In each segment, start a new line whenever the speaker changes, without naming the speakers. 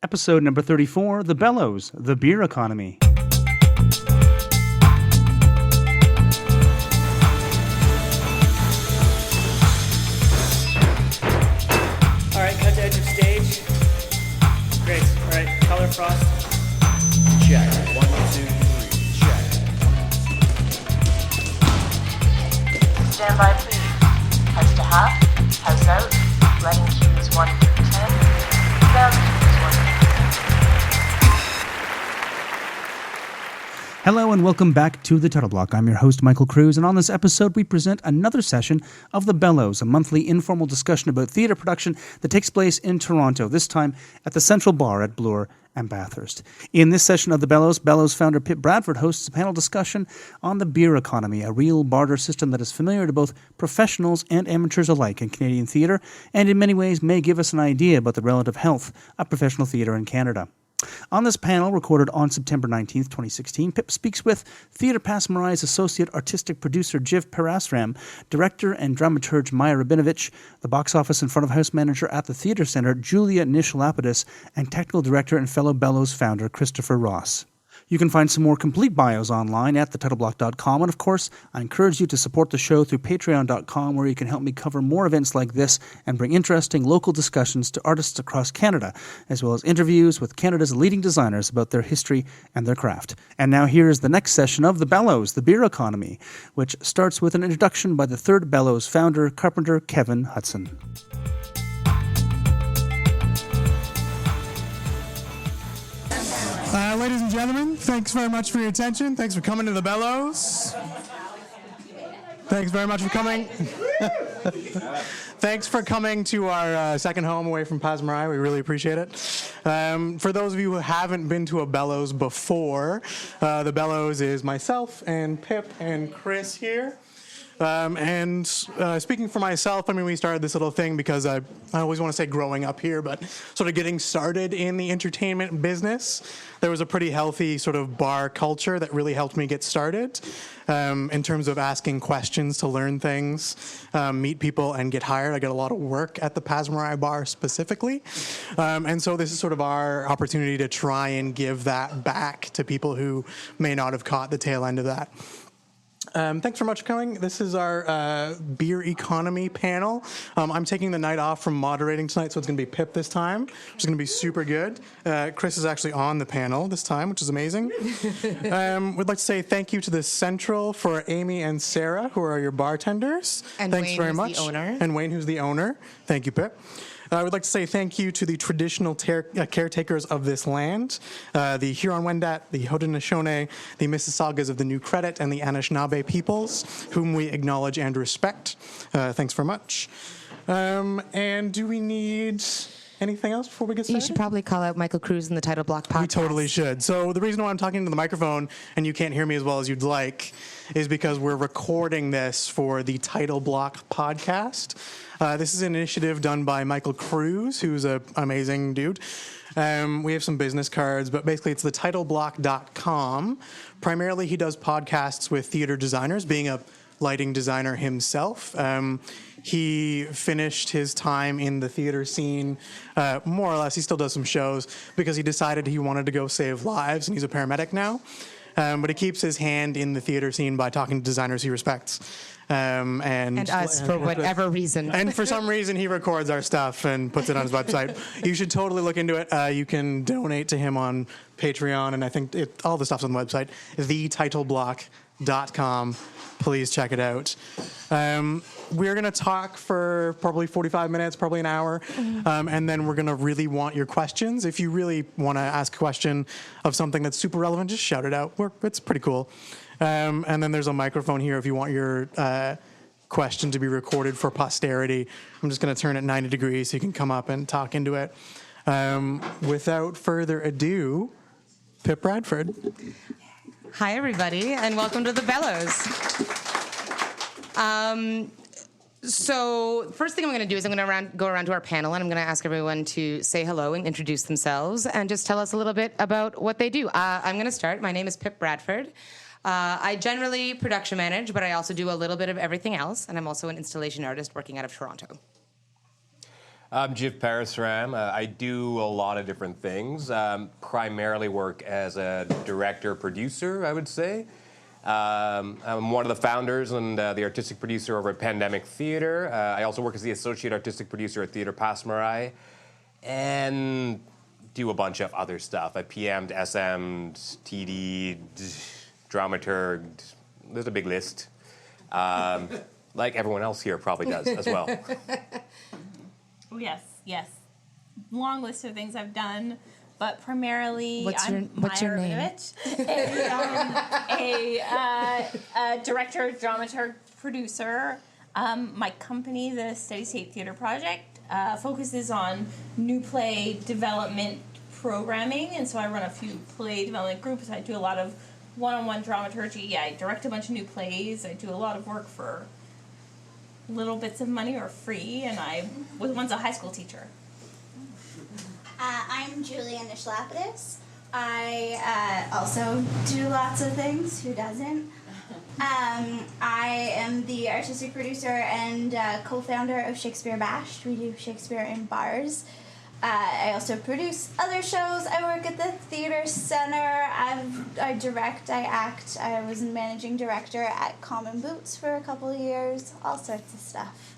Episode number 34, The Bellows, the Beer Economy.
All right, cut to edge of stage. Great. All right, color frost.
Check. 1, 2, 3. Check.
Stand by, please. House to half, house out, letting cues 1 through 10, down cues 1 through 10.
Hello and welcome back to the Title Block. I'm your host, Michael Cruz, and on this episode we present another session of The Bellows, a monthly informal discussion about theatre production that takes place in Toronto, this time at the Central Bar at Bloor and Bathurst. In this session of The Bellows, Bellows founder Pip Bradford hosts a panel discussion on the beer economy, a real barter system that is familiar to both professionals and amateurs alike in Canadian theatre, and in many ways may give us an idea about the relative health of professional theatre in Canada. On this panel, recorded on September 19th, 2016, Pip speaks with Theatre Pasmarai's Associate Artistic Producer Jiv Parasram, Director and Dramaturge Maya Rabinovitch, the Box Office and Front of House Manager at the Theatre Centre Julia Nish-Lapidus, and Technical Director and fellow Bellows founder Christopher Ross. You can find some more complete bios online at thetitleBlock.com, and of course, I encourage you to support the show through patreon.com, where you can help me cover more events like this and bring interesting local discussions to artists across Canada, as well as interviews with Canada's leading designers about their history and their craft. And now here is the next session of The Bellows, the Beer Economy, which starts with an introduction by the third Bellows founder, carpenter Kevin Hutson.
Ladies and gentlemen, thanks very much for your attention. Thanks for coming to the Bellows. Thanks very much for coming. Thanks for coming to our second home away from Pasmarai. We really appreciate it. For those of you who haven't been to a Bellows before, the Bellows is myself and Pip and Chris here. And speaking for myself, I mean, we started this little thing because I always want to say growing up here, but sort of getting started in the entertainment business, there was a pretty healthy sort of bar culture that really helped me get started in terms of asking questions to learn things, meet people, and get hired. I got a lot of work at the Pasmarai bar specifically. And so this is sort of our opportunity to try and give that back to people who may not have caught the tail end of that. Thanks very much for coming. This is our beer economy panel. I'm taking the night off from moderating tonight, so it's going to be Pip this time, which is going to be super good. Chris is actually on the panel this time, which is amazing. We'd like to say thank you to the Central for Amy and Sarah, who are your bartenders.
And
Thanks
Wayne,
very
who's
much.
the owner.
And Wayne, who's the owner. Thank you, Pip. I would like to say thank you to the traditional caretakers of this land, the Huron-Wendat, the Haudenosaunee, the Mississaugas of the New Credit, and the Anishinaabe peoples, whom we acknowledge and respect. Thanks very much. And do we need anything else before we get started?
You should probably call out Michael Cruz in the Title Block podcast.
We totally should. So the reason why I'm talking to the microphone and you can't hear me as well as you'd like is because we're recording this for the Title Block podcast. This is an initiative done by Michael Cruz, who's an amazing dude. We have some business cards, but basically it's thetitleBlock.com. Primarily he does podcasts with theater designers, being a lighting designer himself. He finished his time in the theater scene, more or less. He still does some shows because he decided he wanted to go save lives, and he's a paramedic now. But he keeps his hand in the theater scene by talking to designers he respects. And
us, for whatever reason.
And for some reason, he records our stuff and puts it on his website. You should totally look into it. You can donate to him on Patreon, and I think all the stuff's on the website, thetitleBlock.com. Please check it out. We're going to talk for probably 45 minutes, probably an hour, and then we're going to really want your questions. If you really want to ask a question of something that's super relevant, just shout it out. It's pretty cool. And then there's a microphone here if you want your question to be recorded for posterity. I'm just going to turn it 90 degrees so you can come up and talk into it. Without further ado, Pip Bradford.
Hi, everybody, and welcome to the Bellows. So first thing I'm going to do is I'm going to go around to our panel, and I'm going to ask everyone to say hello and introduce themselves and just tell us a little bit about what they do. I'm going to start. My name is Pip Bradford. I generally production manage, but I also do a little bit of everything else, and I'm also an installation artist working out of Toronto.
I'm Jiv Parasram. I do a lot of different things. Primarily work as a director-producer, I would say. I'm one of the founders and the artistic producer over at Pandemic Theatre. I also work as the associate artistic producer at Theatre Pasmarai, and do a bunch of other stuff. I PM'd, SM'd, TD'd, dramaturged. There's a big list. Like everyone else here probably does as well.
Yes. Long list of things I've done, but primarily
What's
I'm
your
Maya
name?
Rabinovitch, a director, dramaturg, producer. My company, the Steady State Theatre Project, focuses on new play development programming, and so I run a few play development groups. I do a lot of one-on-one dramaturgy. I direct a bunch of new plays. I do a lot of work for little bits of money or free, and I was once a high school teacher.
I'm Julia Nish-Lapidus. I also do lots of things. Who doesn't? I am the artistic producer and co-founder of Shakespeare Bashed. We do Shakespeare in bars. I also produce other shows. I work at the theater center. I direct, I act. I was managing director at Common Boots for a couple of years. All sorts of stuff.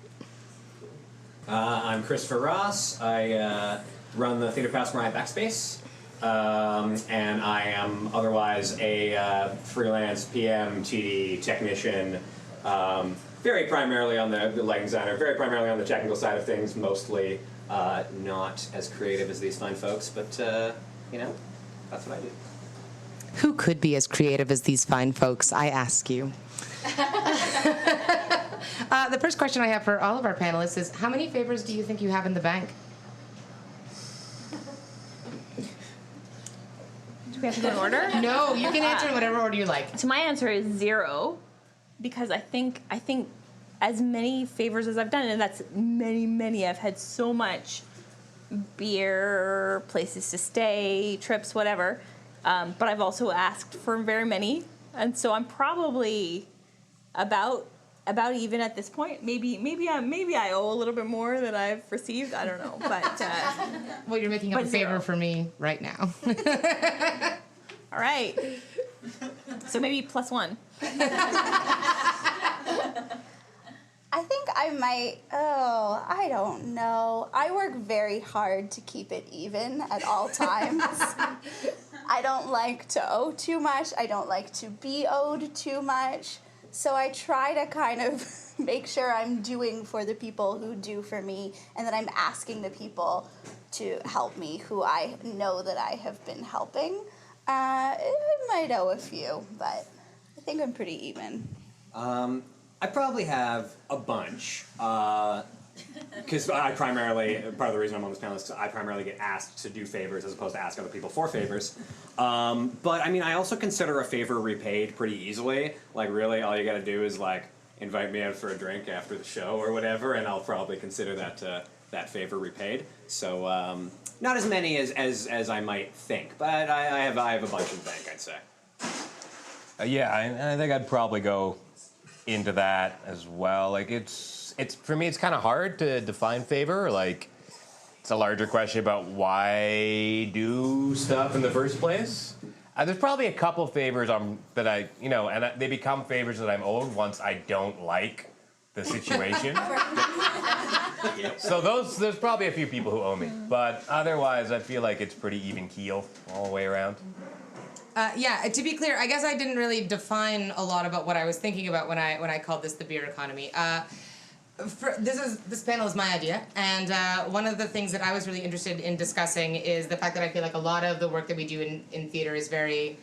I'm Christopher Ross. I run the Theatre Pasmarai Backspace, and I am otherwise a freelance PM, TD technician, very primarily on the lighting designer, very primarily on the technical side of things, mostly not as creative as these fine folks, but, that's what I do.
Who could be as creative as these fine folks, I ask you? The first question I have for all of our panelists is, how many favors do you think you have in the bank?
Do we have to go in order?
No, you can answer in whatever order you like.
So my answer is 0, because I think as many favors as I've done, and that's many, I've had so much beer, places to stay, trips, whatever, but I've also asked for very many, and so I'm probably about even at this point. Maybe I owe a little bit more than I've received. I don't know, but
well, you're making up a favor
0
for me right now.
All right, so maybe +1.
I think I might, I don't know. I work very hard to keep it even at all times. I don't like to owe too much. I don't like to be owed too much. So I try to kind of make sure I'm doing for the people who do for me, and that I'm asking the people to help me who I know that I have been helping. I might owe a few, but I think I'm pretty even.
I probably have a bunch, because I primarily, part of the reason I'm on this panel is because I primarily get asked to do favors as opposed to ask other people for favors. But, I mean, I also consider a favor repaid pretty easily. Like, really, all you gotta do is, like, invite me out for a drink after the show or whatever, and I'll probably consider that favor repaid. So, not as many as I might think, but I have a bunch in the bank, I'd say.
I think I'd probably go into that as well. Like, it's for me, it's kind of hard to define favor. Like, it's a larger question about why do stuff in the first place. There's probably a couple favors that I, and they become favors that I'm owed once I don't like the situation. So there's probably a few people who owe me, but otherwise I feel like it's pretty even keel all the way around.
To be clear, I guess I didn't really define a lot about what I was thinking about when I called this the beer economy. This panel is my idea, and one of the things that I was really interested in discussing is the fact that I feel like a lot of the work that we do in theater is very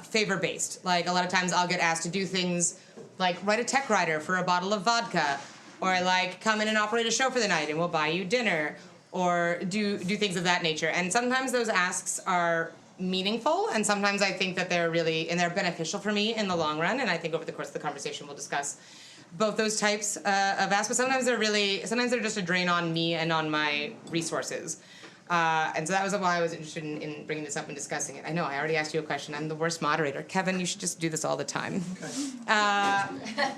favor-based. Like, a lot of times I'll get asked to do things like write a tech rider for a bottle of vodka, or like come in and operate a show for the night and we'll buy you dinner, or do things of that nature. And sometimes those asks are meaningful, and sometimes I think that they're beneficial for me in the long run, and I think over the course of the conversation we'll discuss both those types of asks, but sometimes they're just a drain on me and on my resources. And so that was why I was interested in bringing this up and discussing it. I know, I already asked you a question. I'm the worst moderator. Kevin, you should just do this all the time. Okay.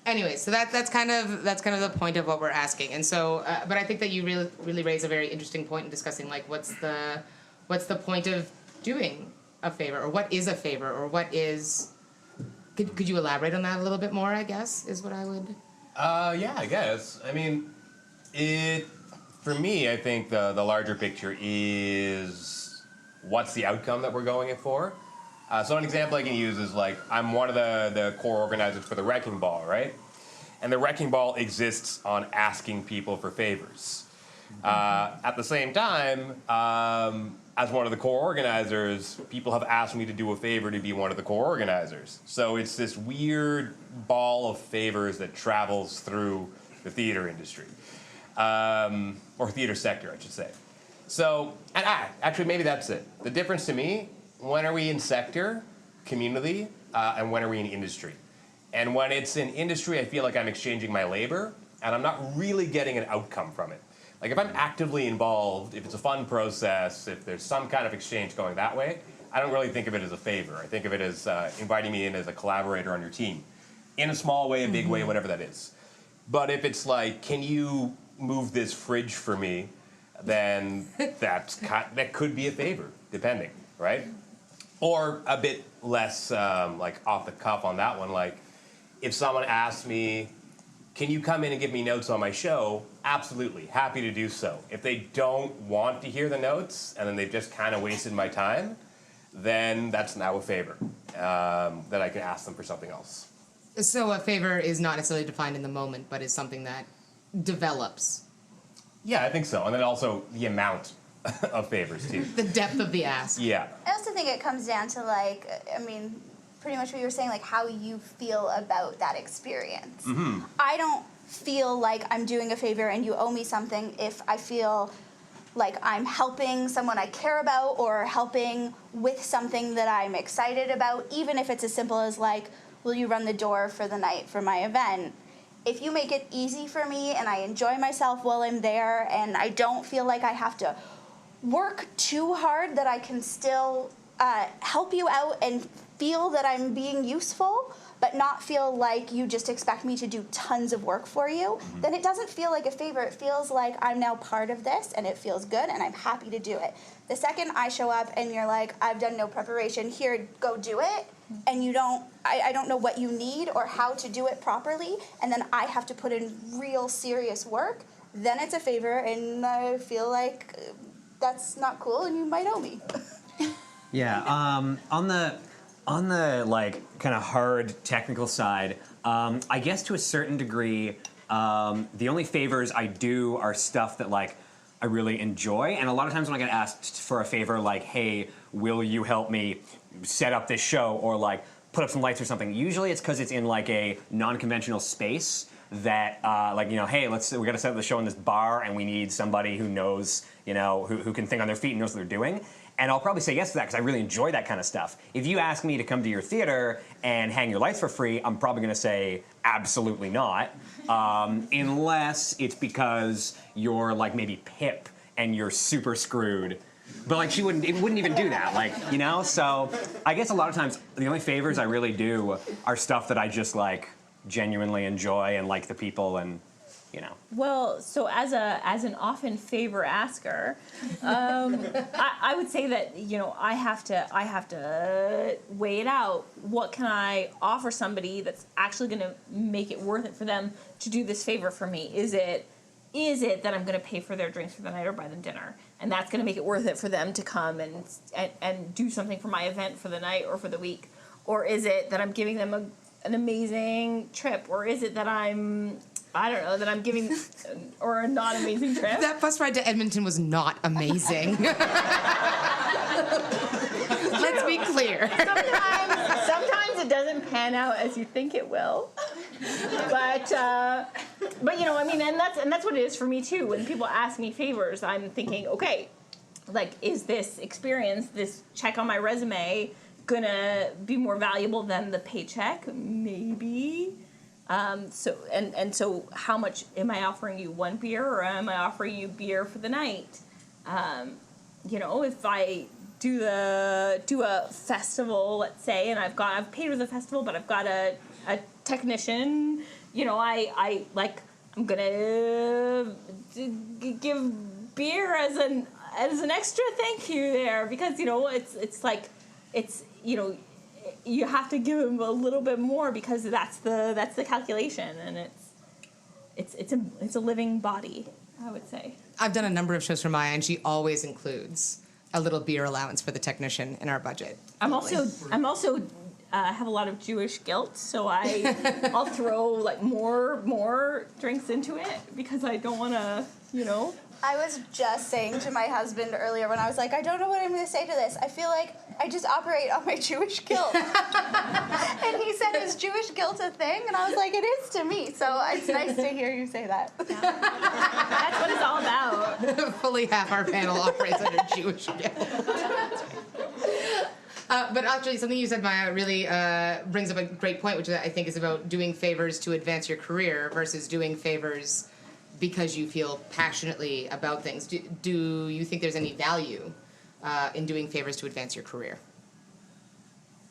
Anyway, so that's kind of the point of what we're asking, and so, but I think that you really raise a very interesting point in discussing like what's the point of doing a favor, or what is a favor, or what is. Could you elaborate on that a little bit more? I guess is what I would.
Yeah, I guess. I mean, for me, I think the larger picture is what's the outcome that we're going for. So an example I can use is like I'm one of the core organizers for the Wrecking Ball, right? And the Wrecking Ball exists on asking people for favors. At the same time, as one of the core organizers, people have asked me to do a favor to be one of the core organizers. So it's this weird ball of favors that travels through the theater industry, or theater sector, I should say. So, and actually maybe that's it. The difference to me, when are we in sector, community, and when are we in industry? And when it's in industry, I feel like I'm exchanging my labor, and I'm not really getting an outcome from it. Like if I'm actively involved, if it's a fun process, if there's some kind of exchange going that way, I don't really think of it as a favor. I think of it as inviting me in as a collaborator on your team. In a small way, a big way, whatever that is. But if it's like, can you move this fridge for me, then that could be a favor, depending, right? Or a bit less like off the cuff on that one, like if someone asks me, can you come in and give me notes on my show? Absolutely, happy to do so. If they don't want to hear the notes and then they've just kind of wasted my time, then that's now a favor that I can ask them for something else.
So a favor is not necessarily defined in the moment, but is something that develops.
Yeah, I think so. And then also the amount of favors, too.
The depth of the ask.
Yeah.
I also think it comes down to, like, I mean, pretty much what you were saying, like, how you feel about that experience.
Mm-hmm.
I don't feel like I'm doing a favor and you owe me something if I feel like I'm helping someone I care about or helping with something that I'm excited about, even if it's as simple as, like, will you run the door for the night for my event? If you make it easy for me and I enjoy myself while I'm there and I don't feel like I have to work too hard, that I can still help you out and feel that I'm being useful, but not feel like you just expect me to do tons of work for you, then it doesn't feel like a favor. It feels like I'm now part of this and it feels good and I'm happy to do it. The second I show up and you're like, I've done no preparation, here, go do it, and you don't, I don't know what you need or how to do it properly, and then I have to put in real serious work, then it's a favor and I feel like that's not cool and you might owe me.
Yeah, on the like kind of hard technical side, I guess to a certain degree, the only favors I do are stuff that like I really enjoy, and a lot of times when I get asked for a favor, like, hey, will you help me set up this show or like put up some lights or something, usually it's because it's in like a non-conventional space that like, you know, hey, we got to set up the show in this bar and we need somebody who knows, you know, who can think on their feet and knows what they're doing. And I'll probably say yes to that because I really enjoy that kind of stuff. If you ask me to come to your theater and hang your lights for free, I'm probably going to say absolutely not, unless it's because you're like maybe Pip and you're super screwed. But like it wouldn't even do that, like, you know. So I guess a lot of times the only favors I really do are stuff that I just like genuinely enjoy and like the people and, you know.
Well, so as an often favor asker, I would say that, you know, I have to weigh it out. What can I offer somebody that's actually going to make it worth it for them to do this favor for me? Is it that I'm going to pay for their drinks for the night or buy them dinner, and that's going to make it worth it for them to come and do something for my event for the night or for the week? Or is it that I'm giving them an amazing trip? Or is it that I don't know, that I'm giving, or a not amazing trip?
That bus ride to Edmonton was not amazing. Let's be clear.
Sometimes it doesn't pan out as you think it will. But you know, I mean, and that's what it is for me too. When people ask me favors, I'm thinking, okay, like, is this experience, this check on my resume, gonna be more valuable than the paycheck? Maybe. So how much am I offering you? One beer, or am I offering you beer for the night? You know, if I do a festival, let's say, and I've paid for the festival, but I've got a technician, I like, I'm gonna give beer as an extra thank you there, because it's like, it's you have to give him a little bit more, because that's the calculation, and it's a living body, I would say.
I've done a number of shows for Maya, and she always includes a little beer allowance for the technician in our budget.
I'm also have a lot of Jewish guilt, so I'll throw like more drinks into it, because I don't want to,
I was just saying to my husband earlier when I was like, I don't know what I'm going to say to this. I feel like I just operate on my Jewish guilt. And he said, is Jewish guilt a thing? And I was like, it is to me. So it's nice to hear you say that.
Yeah. That's what it's all about.
Fully half our panel operates under Jewish guilt. But actually, something you said, Maya, really brings up a great point, which I think is about doing favors to advance your career versus doing favors because you feel passionately about things. Do you think there's any value in doing favors to advance your career?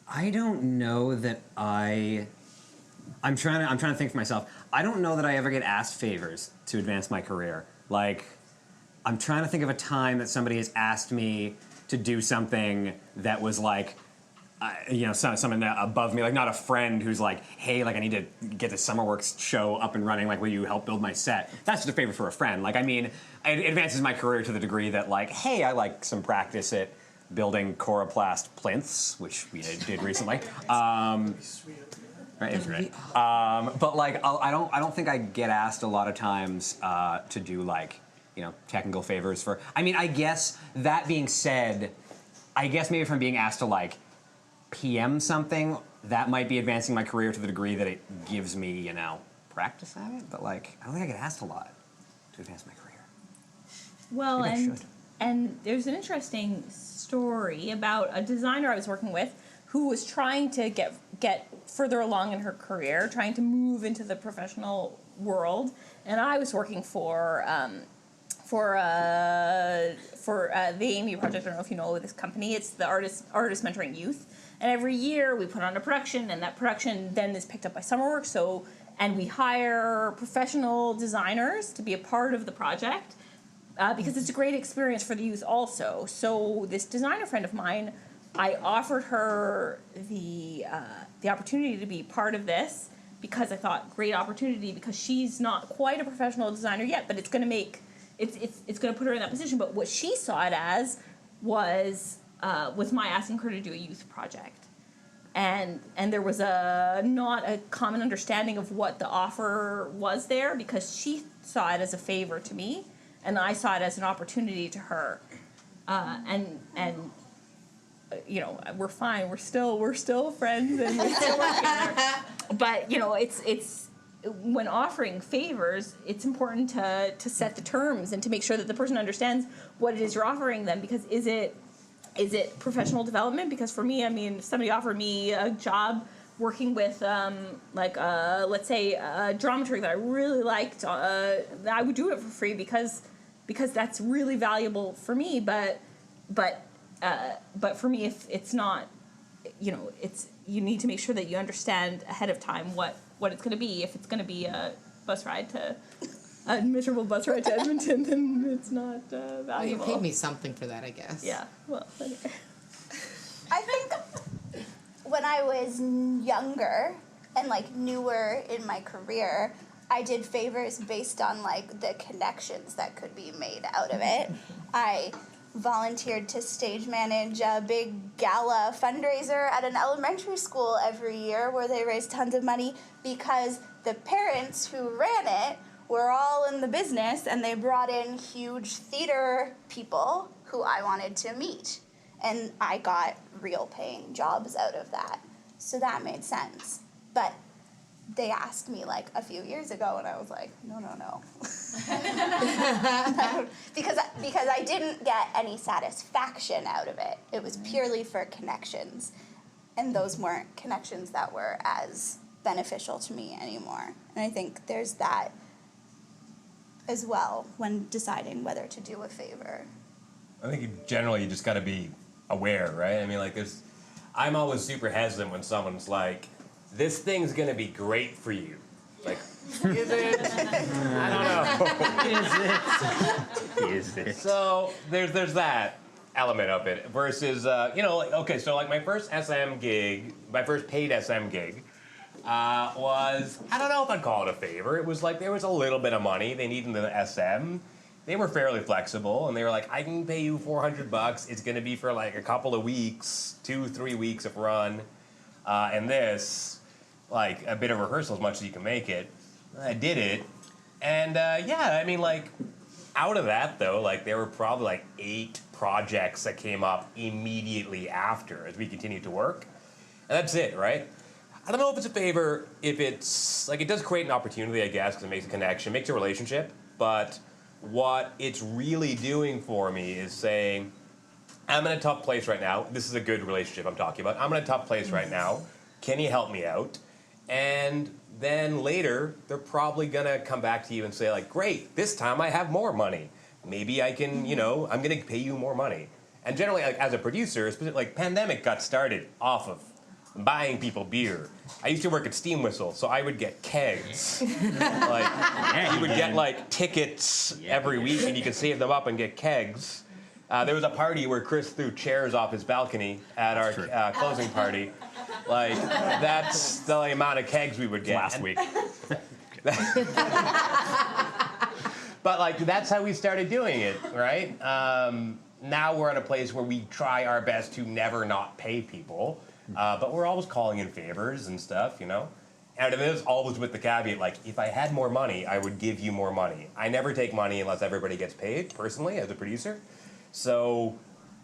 I don't know that I'm trying to think for myself. I don't know that I ever get asked favors to advance my career. Like, I'm trying to think of a time that somebody has asked me to do something that was like, someone above me, like not a friend who's like, hey, like I need to get the SummerWorks show up and running, like will you help build my set? That's just a favor for a friend. Like, I mean, it advances my career to the degree that like, hey, I like some practice at building coroplast plinths, which we did recently. Right, it was great. But like, I don't think I get asked a lot of times to do like, technical favors for. I mean, I guess that being said, maybe if I'm being asked to like PM something, that might be advancing my career to the degree that it gives me, practice at it. But like, I don't think I get asked a lot to advance my career.
Well,
maybe
and there's an interesting story about a designer I was working with who was trying to get further along in her career, trying to move into the professional world, and I was working for the Amy Project. I don't know if you know this company. It's the artist mentoring youth. And every year we put on a production, and that production then is picked up by SummerWorks. And we hire professional designers to be a part of the project because it's a great experience for the youth also. So this designer friend of mine, I offered her the opportunity to be part of this because I thought great opportunity, because she's not quite a professional designer yet, but it's going to make it's going to put her in that position. But what she saw it as was my asking her to do a youth project, and there was not a common understanding of what the offer was there, because she saw it as a favor to me, and I saw it as an opportunity to her, and we're fine. We're still friends, and we're still working there. But it's when offering favors, it's important to set the terms and to make sure that the person understands what it is you're offering them. Because is it professional development? Because for me, I mean, if somebody offered me a job working with, let's say, dramaturg that I really liked, I would do it for free because that's really valuable for me. But for me, if it's not, you need to make sure that you understand ahead of time what it's going to be. If it's going to be a miserable bus ride to Edmonton, then it's not valuable.
Well, you paid me something for that, I guess.
Yeah. Well, anyway.
I think when I was younger and like newer in my career, I did favors based on like the connections that could be made out of it. I volunteered to stage manage a big gala fundraiser at an elementary school every year where they raised tons of money because the parents who ran it were all in the business, and they brought in huge theater people who I wanted to meet. And I got real paying jobs out of that. So that made sense. But they asked me like a few years ago, and I was like, no. because I didn't get any satisfaction out of it. It was purely for connections. And those weren't connections that were as beneficial to me anymore. And I think there's that as well when deciding whether to do a favor.
I think generally you just got to be aware, right? I mean, like I'm always super hesitant when someone's like, this thing's going to be great for you. Like, is it? I don't know.
Is it?
So there's that element of it versus like, okay, so like my first SM gig, my first paid SM gig was, I don't know if I'd call it a favor. It was like there was a little bit of money they needed in the SM. They were fairly flexible, and they were like, I can pay you $400. It's going to be for like a couple of weeks, 2-3 weeks of run, and this, like a bit of rehearsal as much as you can make it. I did it, and yeah, I mean, like, out of that though, like there were probably like 8 projects that came up immediately after as we continued to work, and that's it, right? I don't know if it's a favor, if it's like it does create an opportunity, I guess, because it makes a connection, makes a relationship, but what it's really doing for me is saying, I'm in a tough place right now. This is a good relationship I'm talking about. I'm in a tough place right now. Can you help me out? And then later, they're probably going to come back to you and say, like, great, this time I have more money. Maybe I can, I'm going to pay you more money. And generally, like, as a producer, like, Pandemic got started off of buying people beer. I used to work at Steam Whistle, so I would get kegs. You would get like tickets every week, and you could save them up and get kegs. There was a party where Chris threw chairs off his balcony at our closing party. Like, that's the amount of kegs we would get.
Last week.
But like, that's how we started doing it, right? Now we're at a place where we try our best to never not pay people. But we're always calling in favors and stuff, And it is always with the caveat, like, if I had more money, I would give you more money. I never take money unless everybody gets paid, personally, as a producer. So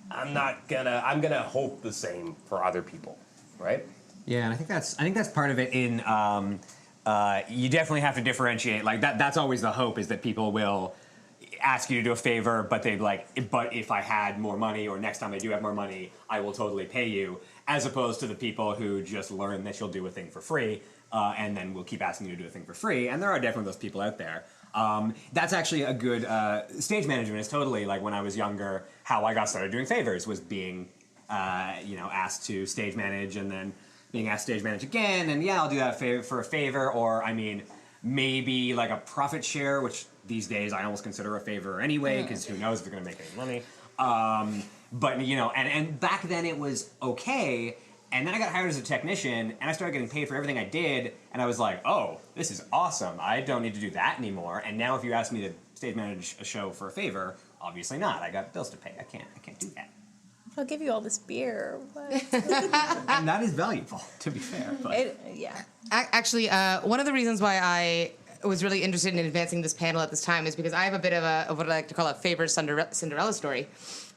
I'm gonna hope the same for other people, right?
Yeah, and I think that's part of it. In you definitely have to differentiate. Like that's always the hope, is that people will ask you to do a favor, but they'd like, but if I had more money, or next time I do have more money, I will totally pay you, as opposed to the people who just learn that you'll do a thing for free, and then will keep asking you to do a thing for free, and there are definitely those people out there. That's actually a good, stage management is totally, like when I was younger, how I got started doing favors was being, asked to stage manage, and then being asked to stage manage again, and yeah, I'll do that for a favor, or maybe like a profit share, which these days I almost consider a favor anyway, because who knows if they're going to make any money. But, and back then it was okay, and then I got hired as a technician, and I started getting paid for everything I did, and I was like, oh, this is awesome. I don't need to do that anymore, and now if you ask me to stage manage a show for a favor, obviously not. I got bills to pay. I can't do that.
I'll give you all this beer. What?
And that is valuable, to be fair. But.
Actually, one of the reasons why I was really interested in advancing this panel at this time is because I have a bit of what I like to call a favor Cinderella story,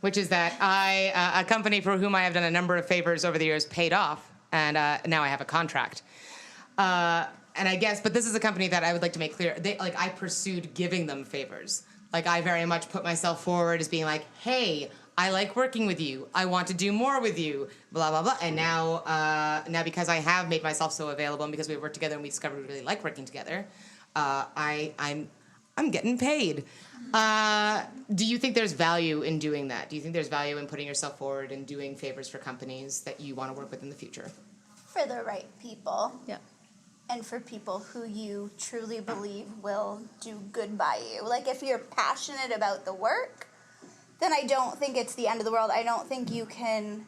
which is that a company for whom I have done a number of favors over the years paid off, and now I have a contract. And I guess, but this is a company that I would like to make clear, I pursued giving them favors. Like, I very much put myself forward as being like, hey, I like working with you. I want to do more with you, blah, blah, blah. And now because I have made myself so available, and because we've worked together and we discovered we really like working together, I'm getting paid. Do you think there's value in doing that? Do you think there's value in putting yourself forward and doing favors for companies that you want to work with in the future?
For the right people.
Yeah.
And for people who you truly believe will do good by you. Like, if you're passionate about the work, then I don't think it's the end of the world. I don't think you can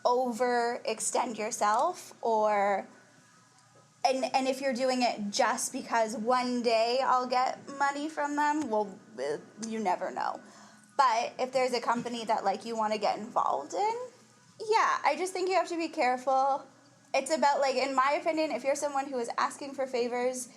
overextend yourself, and if you're doing it just because one day I'll get money from them, well, you never know. But if there's a company that you want to get involved in, yeah, I just think you have to be careful. It's about, in my opinion, if you're someone who is asking for favors,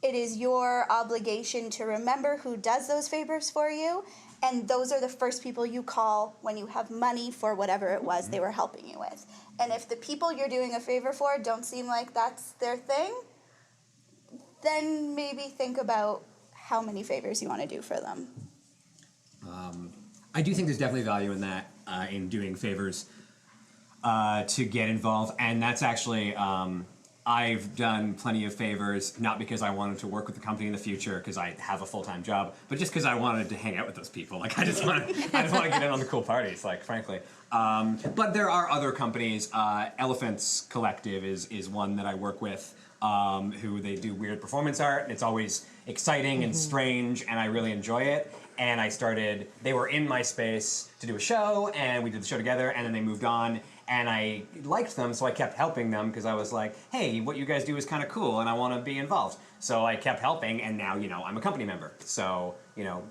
it is your obligation to remember who does those favors for you, and those are the first people you call when you have money for whatever it was they were helping you with. And if the people you're doing a favor for don't seem like that's their thing, then maybe think about how many favors you want to do for them.
I do think there's definitely value in that, in doing favors to get involved, and that's actually... I've done plenty of favors, not because I wanted to work with the company in the future, because I have a full-time job, but just because I wanted to hang out with those people. I just want to get in on the cool parties, frankly. But there are other companies. Elephants Collective is one that I work with, who they do weird performance art, and it's always exciting and strange, and I really enjoy it. And they were in my space to do a show, and we did the show together, and then they moved on, and I liked them, so I kept helping them, because I was like, hey, what you guys do is kind of cool, and I want to be involved. So I kept helping, and now, I'm a company member. So,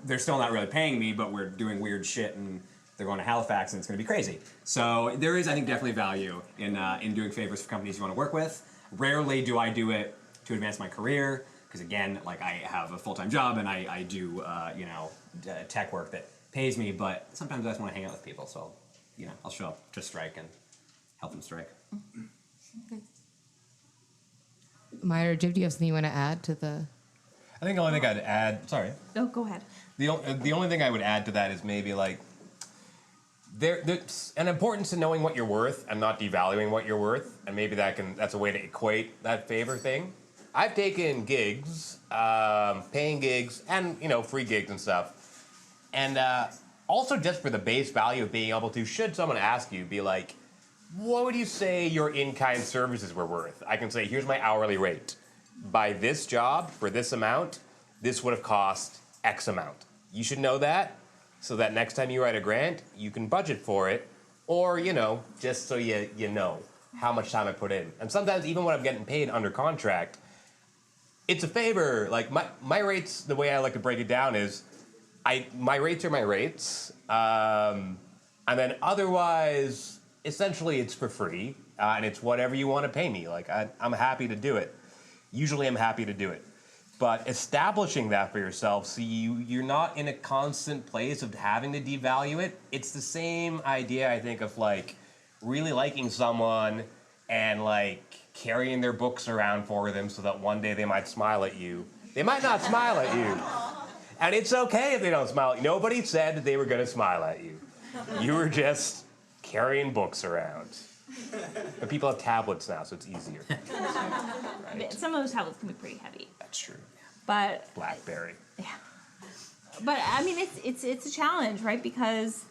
they're still not really paying me, but we're doing weird shit, and they're going to Halifax, and it's going to be crazy. So there is, I think, definitely value in doing favors for companies you want to work with. Rarely do I do it to advance my career, because again, like I have a full-time job and I do tech work that pays me. But sometimes I just want to hang out with people, so I'll show up to strike and help them strike.
Maya or Jiv, do you have something you want to add to the?
I think the only thing I'd add. Sorry.
No, go ahead.
The only thing I would add to that is maybe like there's an importance to knowing what you're worth and not devaluing what you're worth, and maybe that's a way to equate that favor thing. I've taken gigs, paying gigs, and free gigs and stuff, and also just for the base value of being able to, should someone ask you, be like, what would you say your in-kind services were worth? I can say, here's my hourly rate. By this job for this amount, this would have cost X amount. You should know that, so that next time you write a grant, you can budget for it, or, just so you know how much time I put in. And sometimes, even when I'm getting paid under contract, it's a favor. Like, my rates, the way I like to break it down is, my rates are my rates, and then otherwise, essentially, it's for free, and it's whatever you want to pay me. Like, I'm happy to do it. Usually, I'm happy to do it. But establishing that for yourself, so you're not in a constant place of having to devalue it. It's the same idea, I think, of like really liking someone and like carrying their books around for them so that one day they might smile at you. They might not smile at you. And it's okay if they don't smile at you. Nobody said that they were going to smile at you. You were just carrying books around. But people have tablets now, so it's easier. Right?
Some of those tablets can be pretty heavy.
That's true.
But
BlackBerry.
Yeah. But I mean, it's a challenge, right? Because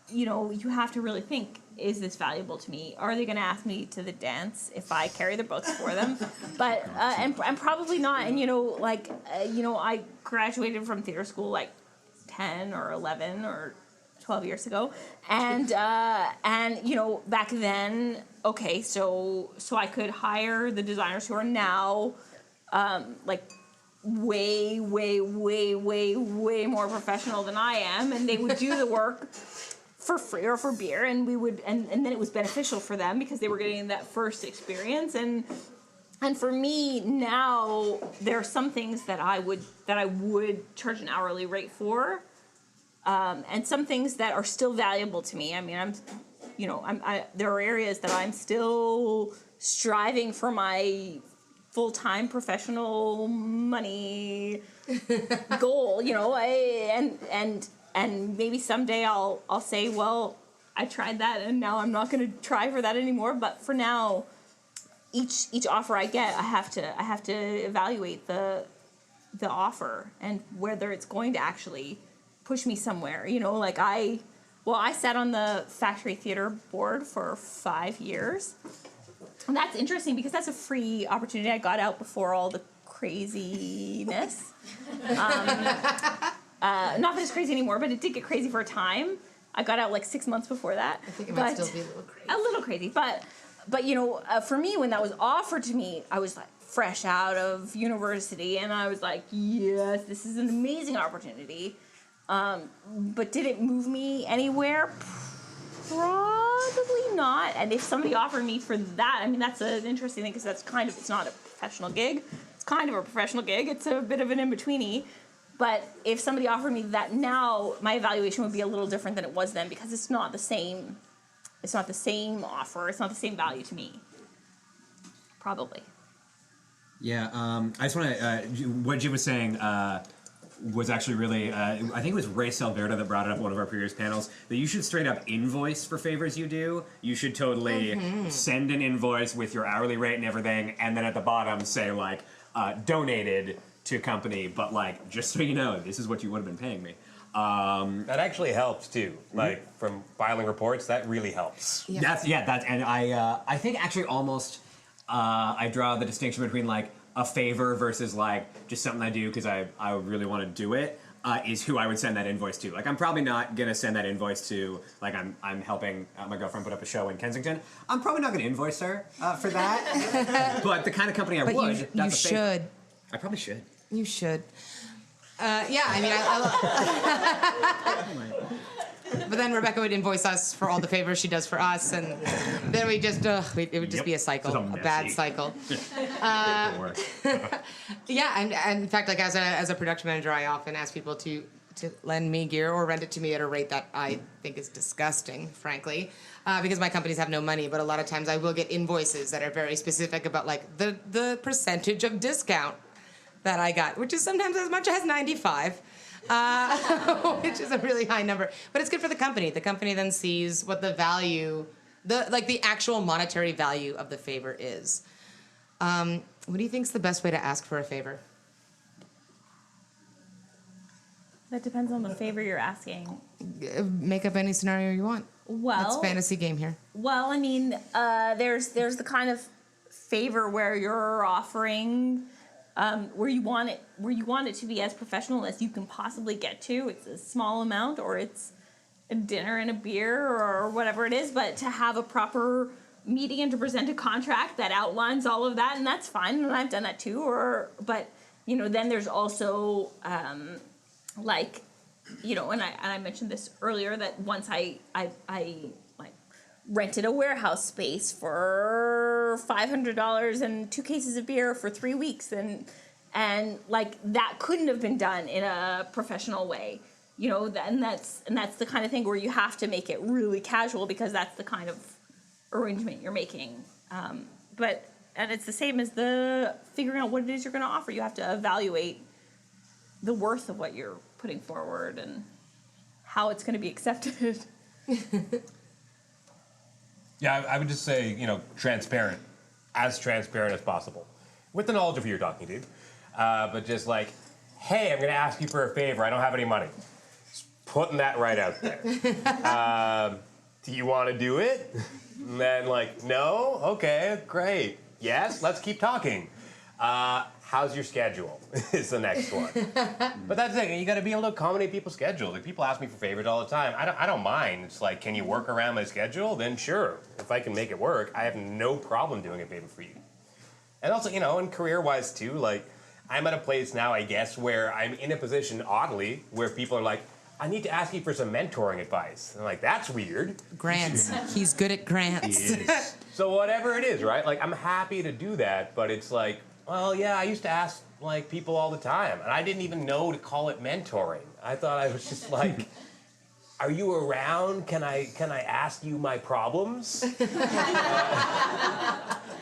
you have to really think: is this valuable to me? Are they going to ask me to the dance if I carry their books for them? But and probably not. And I graduated from theater school like 10 or 11 or 12 years ago, and back then, okay, so I could hire the designers who are now way more professional than I am, and they would do the work for free or for beer, and we would and then it was beneficial for them because they were getting that first experience, and for me now there are some things that I would charge an hourly rate for. And some things that are still valuable to me. I mean, there are areas that I'm still striving for my full-time professional money goal. And maybe someday I'll say, well, I tried that, and now I'm not going to try for that anymore. But for now, each offer I get, I have to evaluate the offer and whether it's going to actually push me somewhere. I sat on the Factory Theatre board for 5 years. And that's interesting because that's a free opportunity. I got out before all the craziness. Not that it's crazy anymore, but it did get crazy for a time. I got out like 6 months before that.
I think it might still be a little crazy.
A little crazy. But for me, when that was offered to me, I was like fresh out of university. And I was like, yes, this is an amazing opportunity. But did it move me anywhere? Probably not. And if somebody offered me for that, I mean, that's an interesting thing because it's not a professional gig. It's kind of a professional gig. It's a bit of an in-betweeny. But if somebody offered me that now, my evaluation would be a little different than it was then because it's not the same. It's not the same offer. It's not the same value to me. Probably.
Yeah, I just want to, what Jiv was saying, was actually really, I think it was Ray Salverda that brought it up in one of our previous panels, that you should straight up invoice for favors you do. You should totally send an invoice with your hourly rate and everything, and then at the bottom say, donated to a company, but, just so you know, this is what you would have been paying me.
That actually helps, too. From filing reports, that really helps.
Yeah. And I think actually almost I draw the distinction between like a favor versus like just something I do because I really want to do it. Is who I would send that invoice to. Like, I'm probably not gonna send that invoice to, like, I'm helping my girlfriend put up a show in Kensington. I'm probably not gonna invoice her for that. But the kind of company I
But
would,
you
that's a favor.
should.
I probably should.
You should. Yeah, I mean, but then Rebecca would invoice us for all the favors she does for us, and then we just, it would just be a cycle, a bad cycle. Yeah, and in fact, like as a production manager, I often ask people to lend me gear or rent it to me at a rate that I think is disgusting, frankly, because my companies have no money. But a lot of times, I will get invoices that are very specific about like the percentage of discount that I got, which is sometimes as much as 95. Which is a really high number, but it's good for the company. The company then sees what the value, the actual monetary value of the favor is. What do you think is the best way to ask for a favor?
That depends on the favor you're asking.
Make up any scenario you want.
Well,
it's fantasy game here.
Well, I mean, there's the kind of favor where you're offering. Where you want it to be as professional as you can possibly get to. It's a small amount, or it's a dinner and a beer, or whatever it is. But to have a proper meeting and to present a contract that outlines all of that, and that's fine. And I've done that too. But then there's also like, and I mentioned this earlier that once I rented a warehouse space for $500 and 2 cases of beer for 3 weeks, and like that couldn't have been done in a professional way, and that's the kind of thing where you have to make it really casual because that's the kind of arrangement you're making. And it's the same as the figuring out what it is you're going to offer. You have to evaluate the worth of what you're putting forward and how it's going to be accepted.
Yeah, I would just say, transparent as possible, with the knowledge of who you're talking to. But just like, hey, I'm going to ask you for a favor. I don't have any money. Just putting that right out there. Do you want to do it? And then like, no? Okay, great. Yes, let's keep talking. How's your schedule? Is the next one. But that's it. You got to be able to accommodate people's schedule. Like, people ask me for favors all the time. I don't mind. It's like, can you work around my schedule? Then sure. If I can make it work, I have no problem doing a favor for you. And also, and career-wise too, like, I'm at a place now, I guess, where I'm in a position, oddly, where people are like, I need to ask you for some mentoring advice. And I'm like, that's weird.
Grants. He's good at grants.
He is. So whatever it is, right? Like, I'm happy to do that, but it's like, well, yeah, I used to ask, like, people all the time, and I didn't even know to call it mentoring. I thought I was just like, are you around? Can I ask you my problems?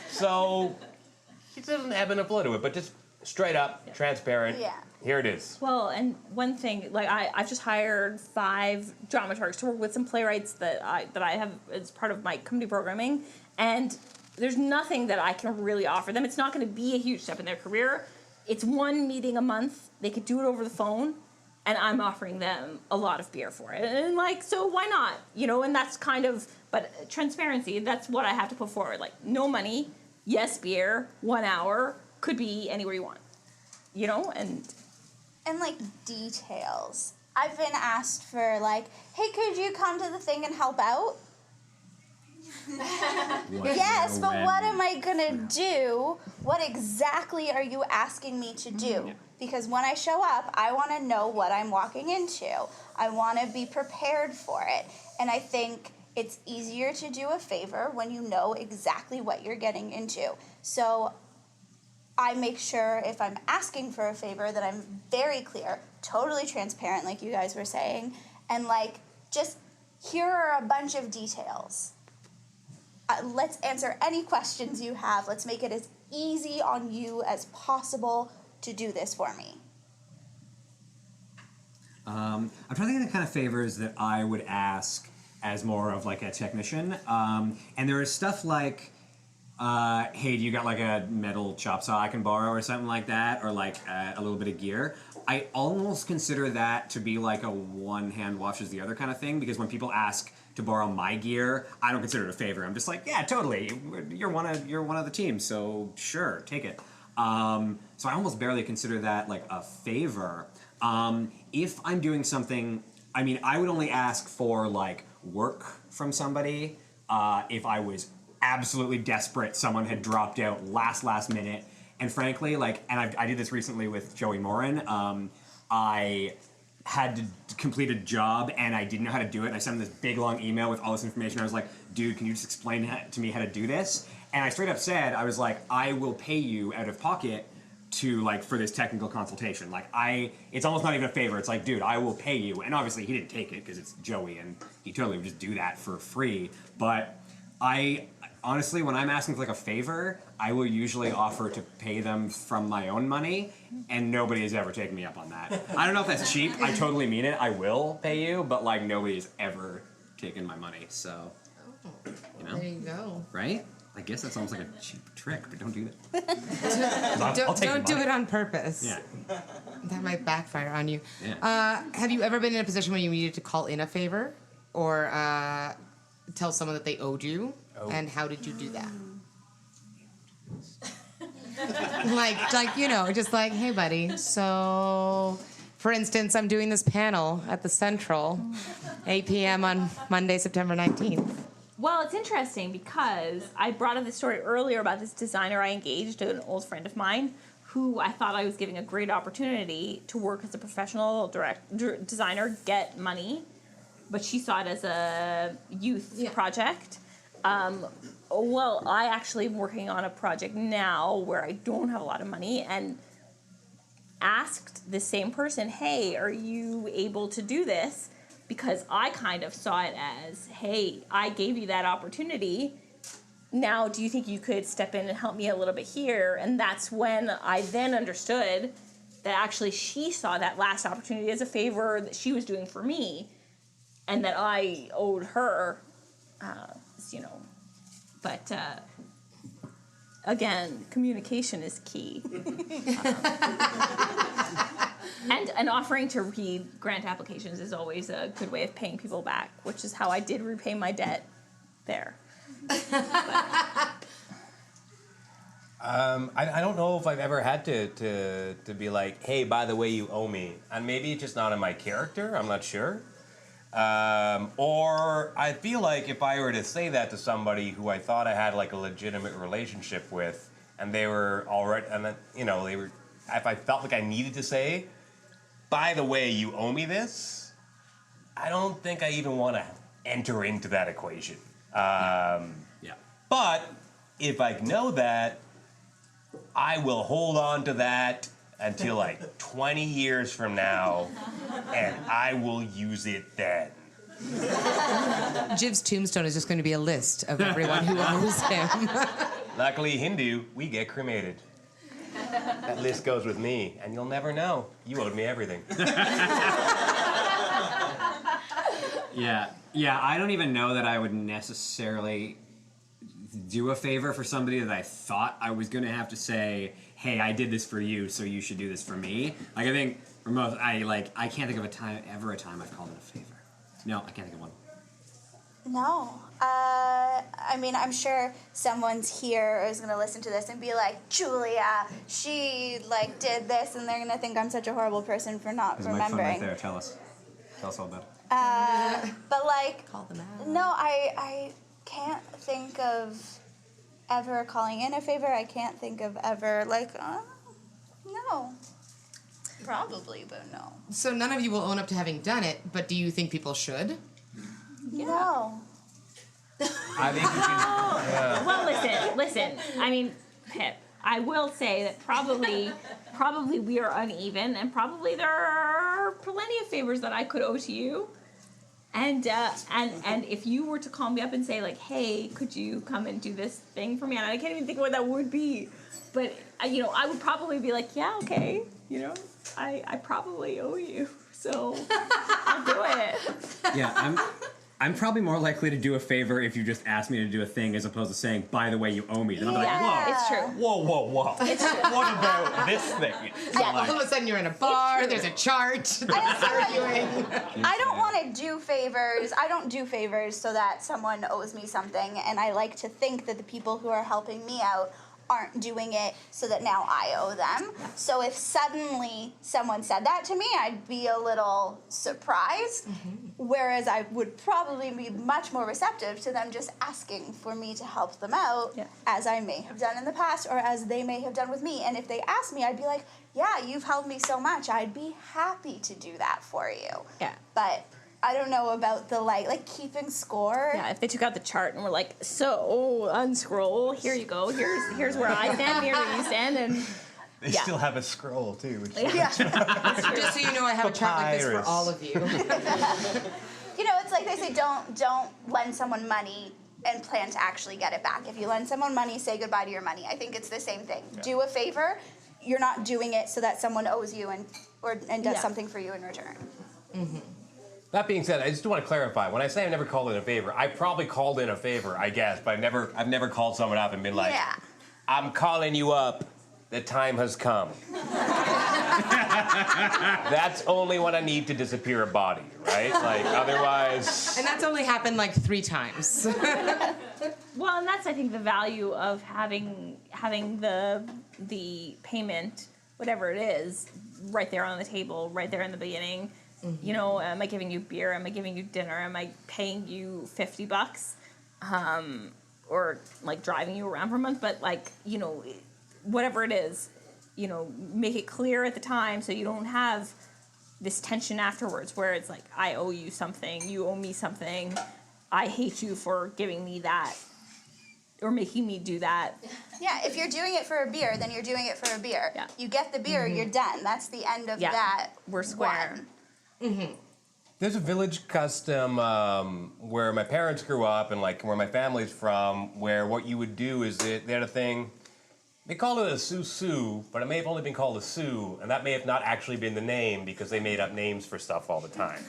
So it doesn't ebb and flow to it, but just straight up, transparent.
Yeah.
Here it is.
Well, and one thing, like I've just hired 5 dramaturgs to work with some playwrights that I have as part of my company programming, and there's nothing that I can really offer them. It's not going to be a huge step in their career. It's 1 meeting a month. They could do it over the phone, and I'm offering them a lot of beer for it. And like, so why not? And that's kind of, but transparency, that's what I have to put forward. Like, no money, yes, beer, 1 hour, could be anywhere you want.
And like details. I've been asked for like, hey, could you come to the thing and help out? Yes, but what am I gonna do? What exactly are you asking me to do? Because when I show up, I want to know what I'm walking into. I want to be prepared for it. And I think it's easier to do a favor when you know exactly what you're getting into. So I make sure if I'm asking for a favor that I'm very clear, totally transparent, like you guys were saying, and like, just here are a bunch of details. Let's answer any questions you have. Let's make it as easy on you as possible to do this for me.
I'm trying to think of the kind of favors that I would ask as more of like a technician. And there is stuff like, hey, do you got like a metal chop saw I can borrow or something like that? Or like a little bit of gear. I almost consider that to be like a one hand washes the other kind of thing, because when people ask to to borrow my gear, I don't consider it a favor. I'm just like, yeah, totally. You're one of the team, so sure, take it. So I almost barely consider that like a favor. If I'm doing something, I mean, I would only ask for like work from somebody if I was absolutely desperate. Someone had dropped out last minute, and frankly, like, and I did this recently with Joey Morin. I had to complete a job and I didn't know how to do it. And I sent him this big long email with all this information. I was like, dude, can you just explain to me how to do this? And I straight up said, I was like, I will pay you out of pocket to like for this technical consultation. Like it's almost not even a favor. It's like, dude, I will pay you. And obviously he didn't take it because it's Joey and he totally would just do that for free. But I honestly, when I'm asking for like a favor, I will usually offer to pay them from my own money, and nobody has ever taken me up on that. I don't know if that's cheap. I totally mean it. I will pay you, but like nobody's ever taken my money. So, you know,
There you go.
right? I guess that's almost like a cheap trick, but don't do that.
Don't do it on purpose.
Yeah.
That might backfire on you.
Yeah.
Have you ever been in a position where you needed to call in a favor or tell someone that they owed you? And how did you do that? like you know, just like, hey, buddy. So, for instance, I'm doing this panel at the Central, 8 p.m. on Monday, September 19th.
Well, it's interesting because I brought up this story earlier about this designer I engaged, an old friend of mine, who I thought I was giving a great opportunity to work as a professional designer, get money, but she saw it as a youth project. Well, I actually am working on a project now where I don't have a lot of money and asked the same person, hey, are you able to do this? Because I kind of saw it as, hey, I gave you that opportunity. Now, do you think you could step in and help me a little bit here? And that's when I then understood that actually she saw that last opportunity as a favor that she was doing for me and that I owed her, you know. But, again, communication is key. And offering to read grant applications is always a good way of paying people back, which is how I did repay my debt there.
I don't know if I've ever had to be like, hey, by the way, you owe me. And maybe it's just not in my character. I'm not sure. Or I feel like if I were to say that to somebody who I thought I had like a legitimate relationship with, and they were already, and then, you know, they were, if I felt like I needed to say, by the way, you owe me this, I don't think I even want to enter into that equation.
Yeah.
But if I know that, I will hold on to that until like 20 years from now, and I will use it then.
Jiv's tombstone is just going to be a list of everyone who owes him.
Luckily, Hindu, we get cremated. That list goes with me, and you'll never know. You owed me everything.
Yeah, I don't even know that I would necessarily do a favor for somebody that I thought I was going to have to say, hey, I did this for you, so you should do this for me. Like, I think for most, I can't think of a time I've called it a favor. No, I can't think of one.
No. I mean, I'm sure someone's here is going to listen to this and be like, Julia, she, like, did this, and they're going to think I'm such a horrible person for not
There's
remembering.
a microphone right there. Tell us all about it.
But, like,
Call them out.
no, I can't think of ever calling in a favor. I can't think of ever, like, no. Probably, but no.
So none of you will own up to having done it, but do you think people should?
No.
I think you can.
Well, listen. I mean, Pip, I will say that probably we are uneven, and probably there are plenty of favors that I could owe to you. And if you were to call me up and say, like, hey, could you come and do this thing for me? And I can't even think of what that would be. But, you know, I would probably be like, yeah, okay. You know, I probably owe you. So I'll do it.
Yeah, I'm probably more likely to do a favor if you just ask me to do a thing as opposed to saying, by the way, you owe me. Then I'll be like, whoa.
It's true.
Whoa.
It's true.
What about this thing?
All of a sudden you're in a bar, there's a chart, there's arguing.
I don't want to do favors. I don't do favors so that someone owes me something, and I like to think that the people who are helping me out aren't doing it so that now I owe them. So if suddenly someone said that to me, I'd be a little surprised, whereas I would probably be much more receptive to them just asking for me to help them out, as I may have done in the past, or as they may have done with me. And if they asked me, I'd be like, yeah, you've helped me so much, I'd be happy to do that for you.
Yeah.
But I don't know about the like keeping score.
Yeah, if they took out the chart and were like, so unscroll, here you go, here's where I stand, here where you stand, and
They still have a scroll too. Which
Just so you know, I have a chart like this for all of you.
You know, it's like they say, don't lend someone money and plan to actually get it back. If you lend someone money, say goodbye to your money. I think it's the same thing. Yeah. Do a favor. You're not doing it so that someone owes you and does something for you in return.
That being said, I just want to clarify. When I say I've never called in a favor, I probably called in a favor, I guess, but I've never called someone up and been like, I'm calling you up. The time has come. That's only when I need to disappear a body, right? Like, otherwise...
And that's only happened like 3 times.
Well, and that's, I think, the value of having the payment, whatever it is, right there on the table, right there in the beginning. You know, am I giving you beer? Am I giving you dinner? Am I paying you $50? Or like driving you around for a month? But like, you know, whatever it is, you know, make it clear at the time so you don't have this tension afterwards where it's like, I owe you something, you owe me something, I hate you for giving me that or making me do that.
Yeah, if you're doing it for a beer, then you're doing it for a beer.
Yeah.
You get the beer, you're done. That's the end of that.
We're square.
There's a village custom where my parents grew up and like where my family's from, where what you would do is they had a thing, they called it a susu, but it may have only been called a sue, and that may have not actually been the name because they made up names for stuff all the time.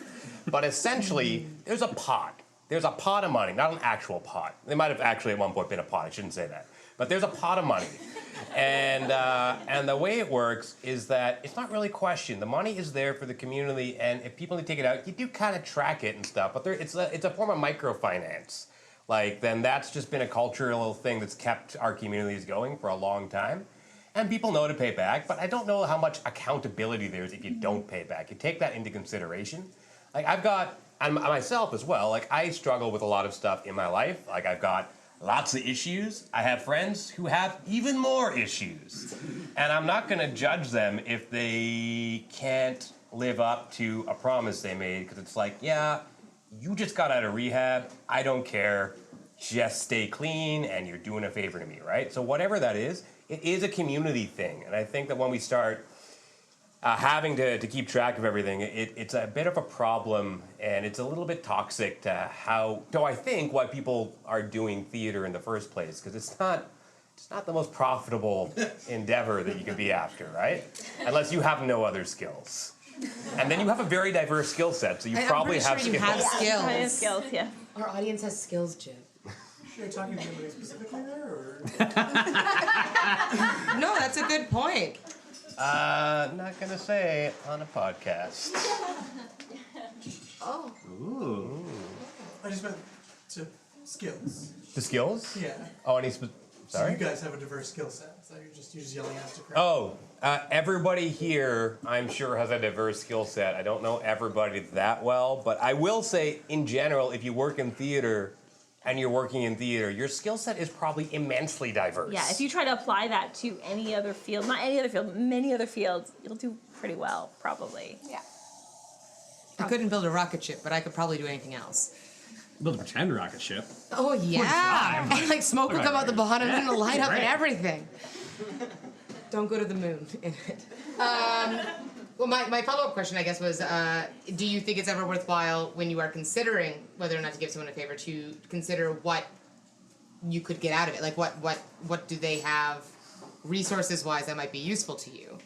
But essentially, there's a pot. There's a pot of money, not an actual pot. They might have actually at one point been a pot, I shouldn't say that. But there's a pot of money. And the way it works is that it's not really questioned. The money is there for the community, and if people need to take it out, you do kind of track it and stuff, but it's a form of microfinance. Like, then that's just been a cultural thing that's kept our communities going for a long time. And people know to pay back, but I don't know how much accountability there is if you don't pay back. You take that into consideration. Like, I've got, and myself as well, like, I struggle with a lot of stuff in my life. Like, I've got lots of issues. I have friends who have even more issues. And I'm not going to judge them if they can't live up to a promise they made, because it's like, yeah, you just got out of rehab. I don't care. Just stay clean, and you're doing a favor to me, right? So whatever that is, it is a community thing. And I think that when we start having to keep track of everything, it's a bit of a problem, and it's a little bit toxic to I think why people are doing theater in the first place, because it's not the most profitable endeavor that you could be after, right? Unless you have no other skills. And then you have a very diverse skill set, so you probably have skills.
You have skills.
I have skills, yeah.
Our audience has skills, Jiv.
Are you talking to anybody specifically there, or?
No, that's a good point.
Not gonna say on a podcast.
Oh.
Ooh.
I just meant to skills.
The skills?
Yeah.
Oh, any
So
sorry?
you guys have a diverse skill set. So you're just yelling at us to correct.
Oh, everybody here, I'm sure, has a diverse skill set. I don't know everybody that well, but I will say, in general, if you work in theater and you're working in theater, your skill set is probably immensely diverse.
Yeah, if you try to apply that to any other field, not any other field, many other fields, you'll do pretty well, probably.
Yeah.
I couldn't build a rocket ship, but I could probably do anything else.
Build a pretend rocket ship.
Oh, yeah. And like smoke would come out the bottom and it'll light up and everything. Don't go to the moon in it. Well, my follow-up question, I guess, was, do you think it's ever worthwhile when you are considering whether or not to give someone a favor to consider what you could get out of it? Like, what do they have resources-wise that might be useful to you?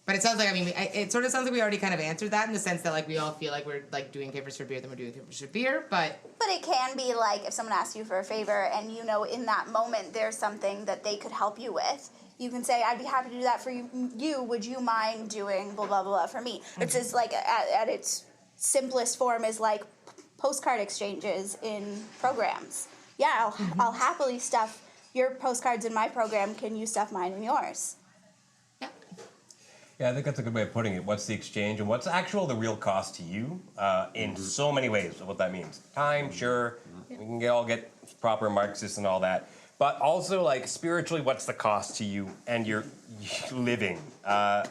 But it sounds like, it sort of sounds like we already kind of answered that in the sense that, like, we all feel like we're, like, doing favors for beer, then we're doing favors for beer, but
it can be like if someone asks you for a favor and you know in that moment there's something that they could help you with, you can say, I'd be happy to do that for you. Would you mind doing blah, blah, blah for me? It's just like at its simplest form is like postcard exchanges in programs. Yeah, I'll happily stuff your postcards in my program. Can you stuff mine in yours?
Yeah, I think that's a good way of putting it. What's the exchange and what's the real cost to you in so many ways of what that means. Time, sure. We can all get proper Marxists and all that. But also, like, spiritually, what's the cost to you and your living? And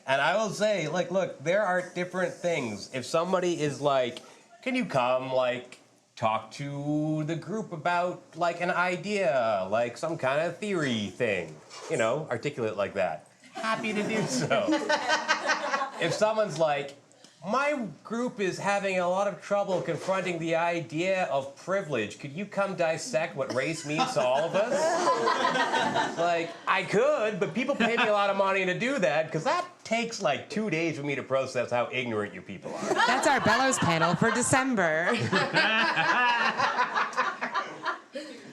I will say, like, look, there are different things. If somebody is like, can you come, like, talk to the group about, like, an idea, like some kind of theory thing, articulate like that. Happy to do so. If someone's like, my group is having a lot of trouble confronting the idea of privilege, could you come dissect what race means to all of us? Like, I could, but people pay me a lot of money to do that, because that takes like 2 days for me to process how ignorant you people are.
that's our Bellows panel for December.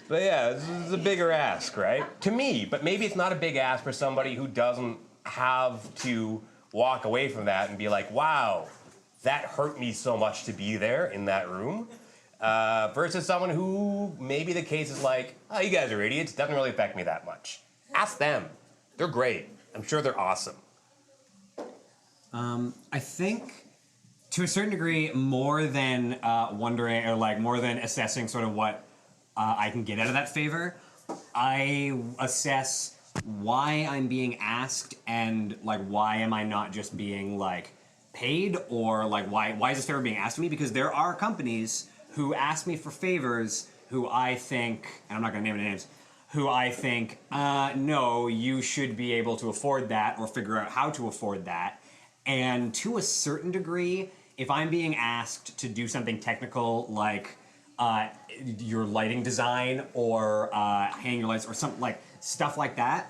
But yeah, this is a bigger ask, right? To me, but maybe it's not a big ask for somebody who doesn't have to walk away from that and be like, wow, that hurt me so much to be there in that room. Versus someone who maybe the case is like, oh, you guys are idiots, it doesn't really affect me that much. Ask them. They're great. I'm sure they're awesome.
I think, to a certain degree, more than wondering or like more than assessing sort of what I can get out of that favor, I assess why I'm being asked and like why am I not just being like paid, or like why is this favor being asked of me? Because there are companies who ask me for favors who I think, and I'm not going to name any names, who I think, no, you should be able to afford that or figure out how to afford that. And to a certain degree, if I'm being asked to do something technical like your lighting design or hanging your lights or something like stuff like that,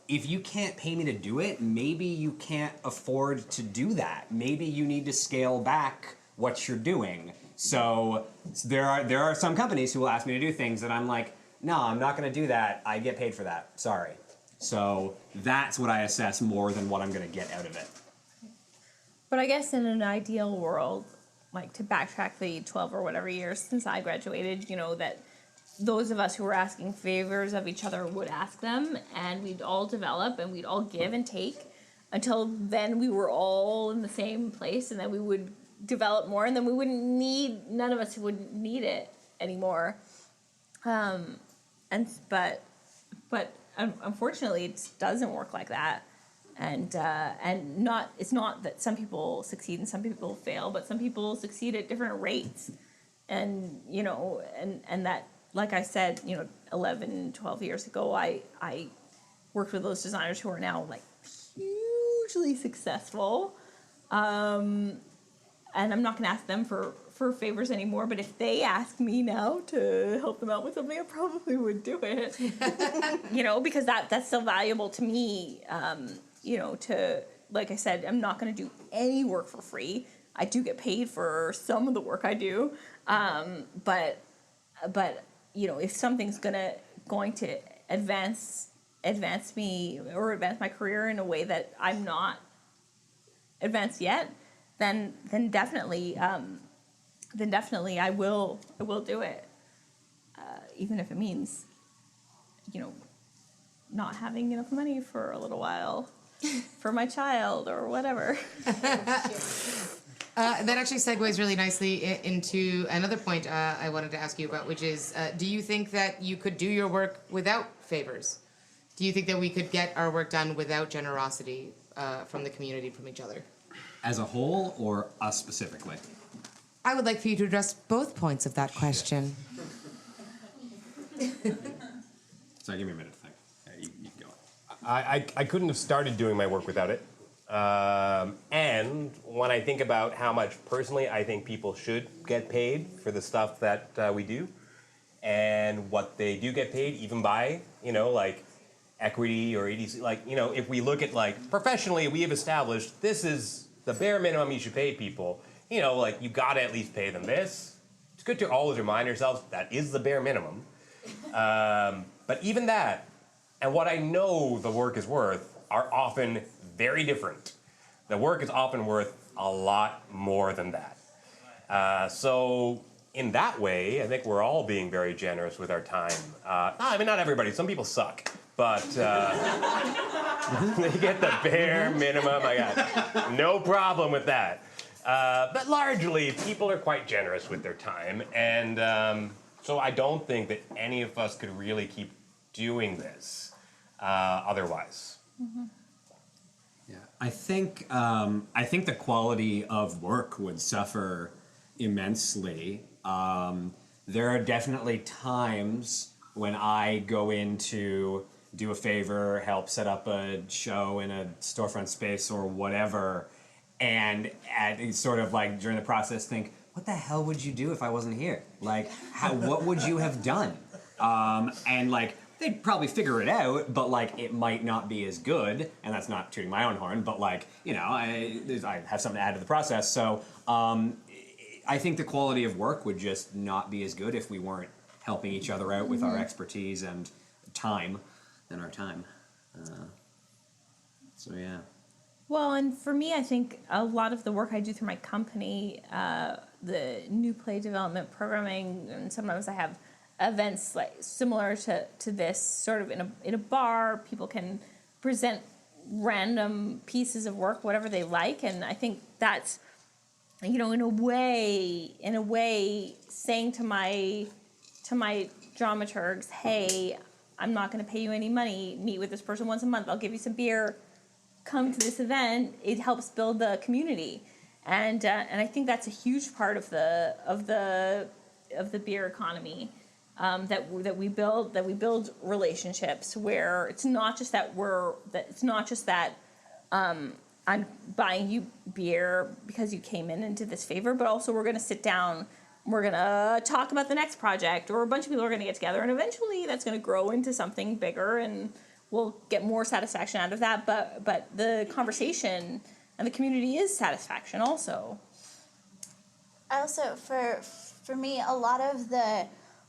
if you can't pay me to do it, maybe you can't afford to do that. Maybe you need to scale back what you're doing. So there are some companies who will ask me to do things that I'm like, no, I'm not going to do that. I get paid for that. Sorry. So that's what I assess more than what I'm going to get out of it.
But I guess in an ideal world, like to backtrack the 12 or whatever years since I graduated, that those of us who were asking favors of each other would ask them, and we'd all develop and we'd all give and take until then we were all in the same place, and then we would develop more, and then none of us would need it anymore. But unfortunately it doesn't work like that. And it's not that some people succeed and some people fail, but some people succeed at different rates. And, and that, like I said, 11, 12 years ago, I worked with those designers who are now like hugely successful. And I'm not going to ask them for favors anymore, but if they ask me now to help them out with something, I probably would do it. Because that's still valuable to me. To, like I said, I'm not going to do any work for free. I do get paid for some of the work I do. But if something's going to advance me or advance my career in a way that I'm not advanced yet, then definitely I will do it. Even if it means, not having enough money for a little while. For my child or whatever.
That actually segues really nicely into another point I wanted to ask you about, which is, do you think that you could do your work without favors? Do you think that we could get our work done without generosity from the community, from each other?
As a whole, or us specifically?
I would like for you to address both points of that question.
Sorry, give me a minute to think. You can go.
I couldn't have started doing my work without it. And when I think about how much personally I think people should get paid for the stuff that we do, and what they do get paid, even by, equity or EDC. Like, you know, if we look at, like, professionally, we have established this is the bare minimum you should pay people. You know, like, you got to at least pay them this. It's good to always remind ourselves that is the bare minimum. But even that, and what I know the work is worth, are often very different. The work is often worth a lot more than that. So in that way, I think we're all being very generous with our time. I mean, not everybody. Some people suck. But they get the bare minimum. I got no problem with that. But largely, people are quite generous with their time. And so I don't think that any of us could really keep doing this otherwise.
Mm-hmm. Yeah, I think the quality of work would suffer immensely. There are definitely times when I go in to do a favor, help set up a show in a storefront space or whatever, and sort of like during the process think, what the hell would you do if I wasn't here? Like, what would you have done? And like, they'd probably figure it out, but like, it might not be as good, and that's not tooting my own horn, but like, you know, I have something to add to the process, so I think the quality of work would just not be as good if we weren't helping each other out with our expertise and time. Than our time. So yeah.
Well, and for me, I think a lot of the work I do through my company, the new play development programming, and sometimes I have events like similar to this, sort of in a bar. People can present random pieces of work, whatever they like, and I think that's, you know, in a way, saying to my dramaturgs, hey, I'm not going to pay you any money. Meet with this person once a month. I'll give you some beer. Come to this event. It helps build the community, and I think that's a huge part of the beer economy. That we build relationships where it's not just that I'm buying you beer because you came in and did this favor, but also we're going to sit down. We're going to talk about the next project, or a bunch of people are going to get together, and eventually that's going to grow into something bigger, and we'll get more satisfaction out of that. But the conversation and the community is satisfaction also.
Also, for me, a lot of the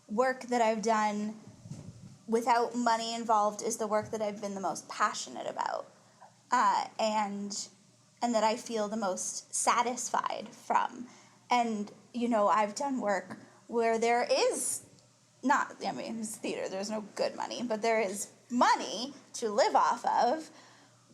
work that I've done without money involved is the work that I've been the most passionate about, and that I feel the most satisfied from. And, you know, I've done work where there is not, I mean, it's theater, there's no good money, but there is money to live off of,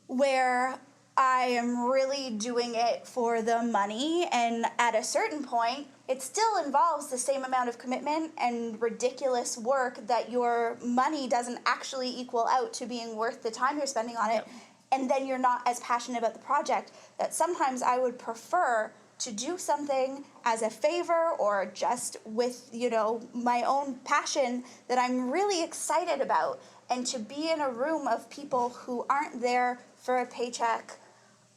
where I am really doing it for the money, and at a certain point, it still involves the same amount of commitment and ridiculous work that your money doesn't actually equal out to being worth the time you're spending on it, and then you're not as passionate about the project, that sometimes I would prefer to do something as a favor or just with, you know, my own passion that I'm really excited about, and to be in a room of people who aren't there for a paycheck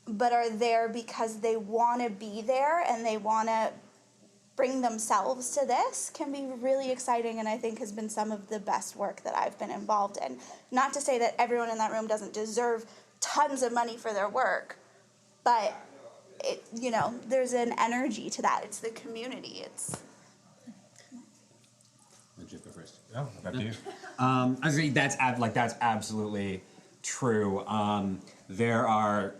but are there because they want to be there and they want to bring themselves to this can be really exciting, and I think has been some of the best work that I've been involved in. Not to say that everyone in that room doesn't deserve tons of money for their work, but it, you know, there's an energy to that. It's the community. It's.
Jiv, go first.
Oh, up to you.
I think that's absolutely true. There are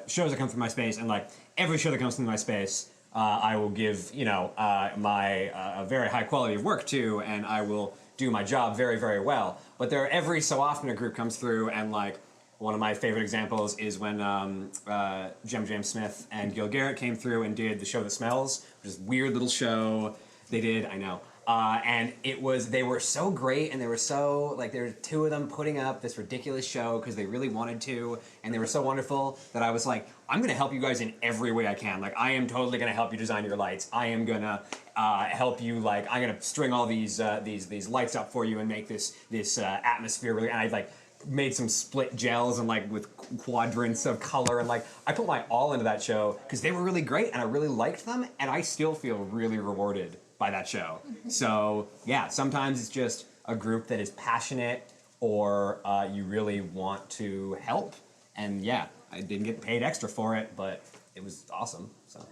shows that come through my space, and like every show that comes through my space, I will give my a very high quality of work to, and I will do my job very, very well. But there, every so often, a group comes through, and like. One of my favorite examples is when James Smith and Gil Garrett came through and did The Show That Smells, which is a weird little show they did, I know. And they were so great, and they were so, like, there were two of them putting up this ridiculous show because they really wanted to, and they were so wonderful that I was like, I'm going to help you guys in every way I can. Like, I am totally going to help you design your lights. I am going to help you, like, I'm going to string all these lights up for you and make this atmosphere really, and I, like, made some split gels and like with quadrants of color, and like I put my all into that show because they were really great and I really liked them, and I still feel really rewarded by that show. So yeah, sometimes it's just a group that is passionate or you really want to help. And yeah, I didn't get paid extra for it, but it was awesome. So.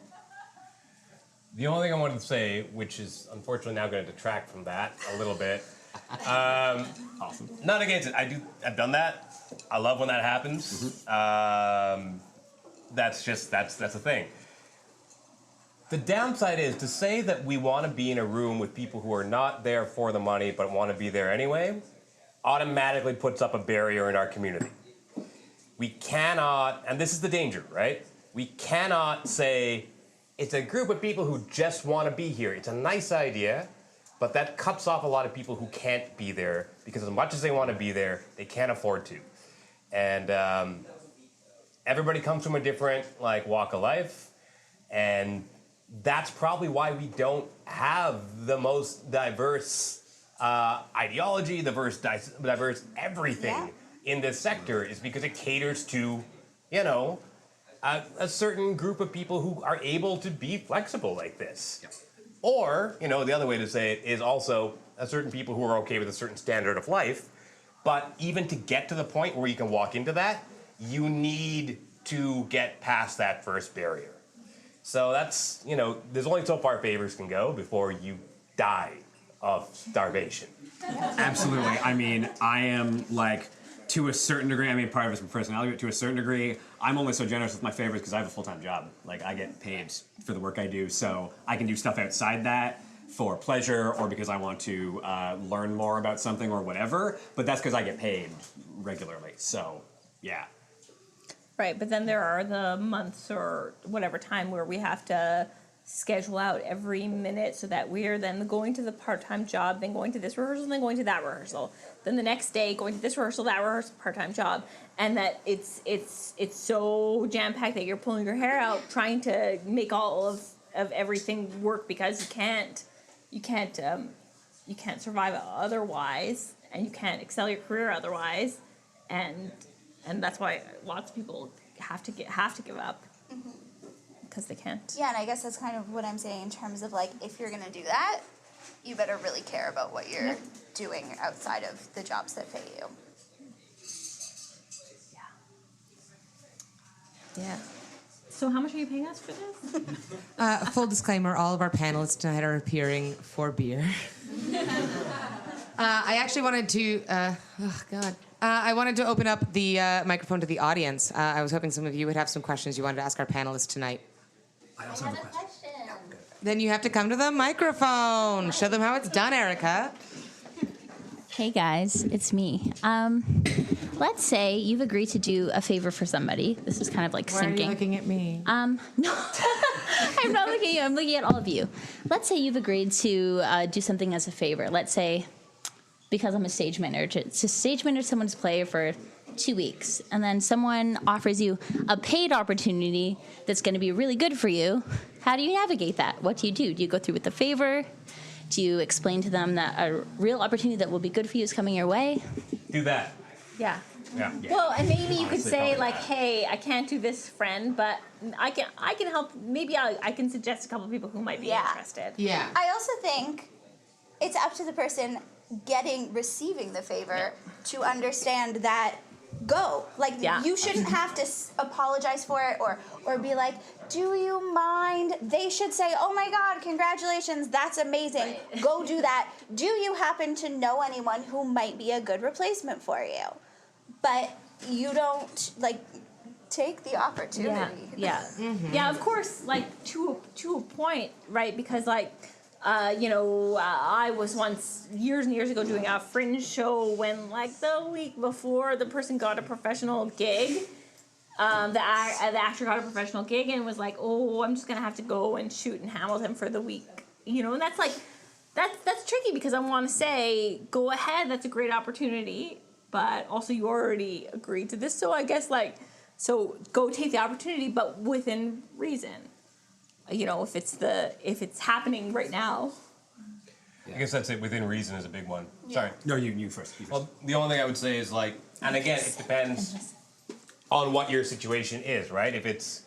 The only thing I wanted to say, which is unfortunately now going to detract from that a little bit. Awesome. Not against it. I've done that. I love when that happens. That's the thing. The downside is to say that we want to be in a room with people who are not there for the money but want to be there anyway, automatically puts up a barrier in our community. We cannot, and this is the danger, right? We cannot say it's a group of people who just want to be here. It's a nice idea, but that cuts off a lot of people who can't be there because as much as they want to be there, they can't afford to. And everybody comes from a different walk of life, and that's probably why we don't have the most diverse ideology, diverse everything in this sector, is because it caters to, a certain group of people who are able to be flexible like this. Yep. Or, the other way to say it is also a certain people who are okay with a certain standard of life, but even to get to the point where you can walk into that, you need to get past that first barrier. So that's, there's only so far favors can go before you die of starvation.
Absolutely. I mean, I am to a certain degree, part of it's my personality, but to a certain degree, I'm only so generous with my favors because I have a full-time job. I get paid for the work I do, so I can do stuff outside that for pleasure or because I want to learn more about something or whatever, but that's because I get paid regularly, so yeah.
Right, but then there are the months or whatever time where we have to schedule out every minute so that we're then going to the part-time job, then going to this rehearsal, then going to that rehearsal, then the next day going to this rehearsal, that rehearsal, part-time job, and that it's so jam-packed that you're pulling your hair out trying to make all of everything work because you can't survive otherwise, and you can't excel your career otherwise, and that's why lots of people have to give up. Mm-hmm. Because they can't.
Yeah, and I guess that's kind of what I'm saying in terms of if you're going to do that, you better really care about what you're doing outside of the jobs that pay you.
Yeah. So how much are you paying us for this?
Full disclaimer, all of our panelists tonight are appearing for beer. I actually wanted to, I wanted to open up the microphone to the audience. I was hoping some of you would have some questions you wanted to ask our panelists tonight.
I also have a question.
Then you have to come to the microphone. Show them how it's done, Erica.
Hey guys, it's me. Let's say you've agreed to do a favor for somebody. This is kind of like
Why
syncing.
Are you looking at me?
No, I'm not looking at you. I'm looking at all of you. Let's say you've agreed to do something as a favor. Let's say, because I'm a stage manager, to stage manage someone's play for 2 weeks, and then someone offers you a paid opportunity that's going to be really good for you. How do you navigate that? What do? Do you go through with the favor? Do you explain to them that a real opportunity that will be good for you is coming your way?
Do that.
Yeah.
Yeah.
Well, and maybe you could
Honestly,
say
probably
hey, I can't do this, friend, but I can help. Maybe I can suggest a couple of people who might be interested.
Yeah.
I also think it's up to the person receiving the favor to understand that you shouldn't have to apologize for it or be like, do you mind? They should say, oh my God, congratulations, that's amazing. Right. Go do that. Do you happen to know anyone who might be a good replacement for you? But you don't take the opportunity.
Yeah. Mm-hmm. Yeah, of course, to a point, right? Because I was once years and years ago doing a fringe show when the week before the person got a professional gig, the actor got a professional gig and was like, oh, I'm just gonna have to go and shoot in Hamilton for the week, and that's that's tricky because I want to say go ahead, that's a great opportunity, but also you already agreed to this, so I guess so go take the opportunity, but within reason. If it's happening right now.
I guess that's it. Within reason is a big one.
Yeah.
Sorry.
No, you first.
Well, the only thing I would say is and again, it depends on what your situation is, right? If it's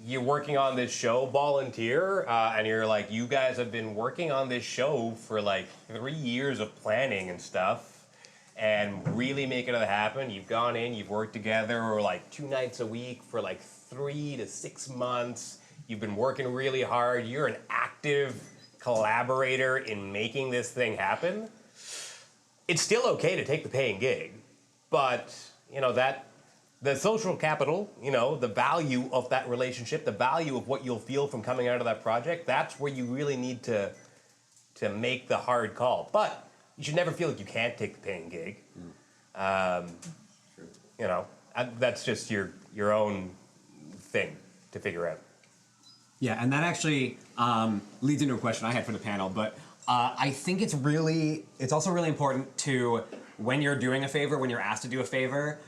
you're working on this show, volunteer, and you're you guys have been working on this show for 3 years of planning and stuff, and really making it happen. You've gone in, you've worked together like 2 nights a week for like 3 to 6 months. You've been working really hard. You're an active collaborator in making this thing happen. It's still okay to take the paying gig, but that the social capital, the value of that relationship, the value of what you'll feel from coming out of that project, that's where you really need to make the hard call. But you should never feel like you can't take the paying gig. That's just your own thing to figure out.
Yeah, and that actually leads into a question I had for the panel, but I think it's also really important to, when you're doing a favor, when you're asked to do a favor,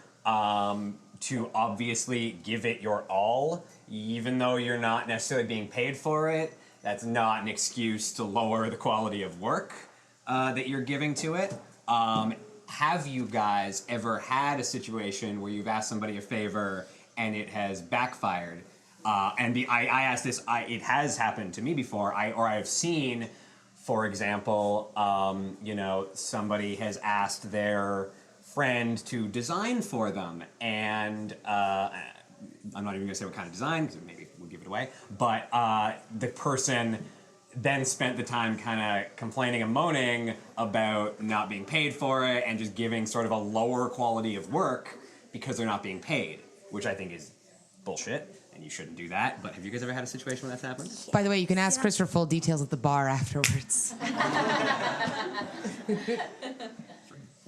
to obviously give it your all, even though you're not necessarily being paid for it. That's not an excuse to lower the quality of work that you're giving to it. Have you guys ever had a situation where you've asked somebody a favor and it has backfired? I asked this, it has happened to me before, I have seen, for example, somebody has asked their friend to design for them, and I'm not even going to say what kind of design, because maybe we'll give it away, but the person then spent the time kind of complaining and moaning about not being paid for it and just giving sort of a lower quality of work because they're not being paid, which I think is bullshit, and you shouldn't do that. But have you guys ever had a situation where that's happened?
By the way, you can ask Chris for full details at the bar afterwards.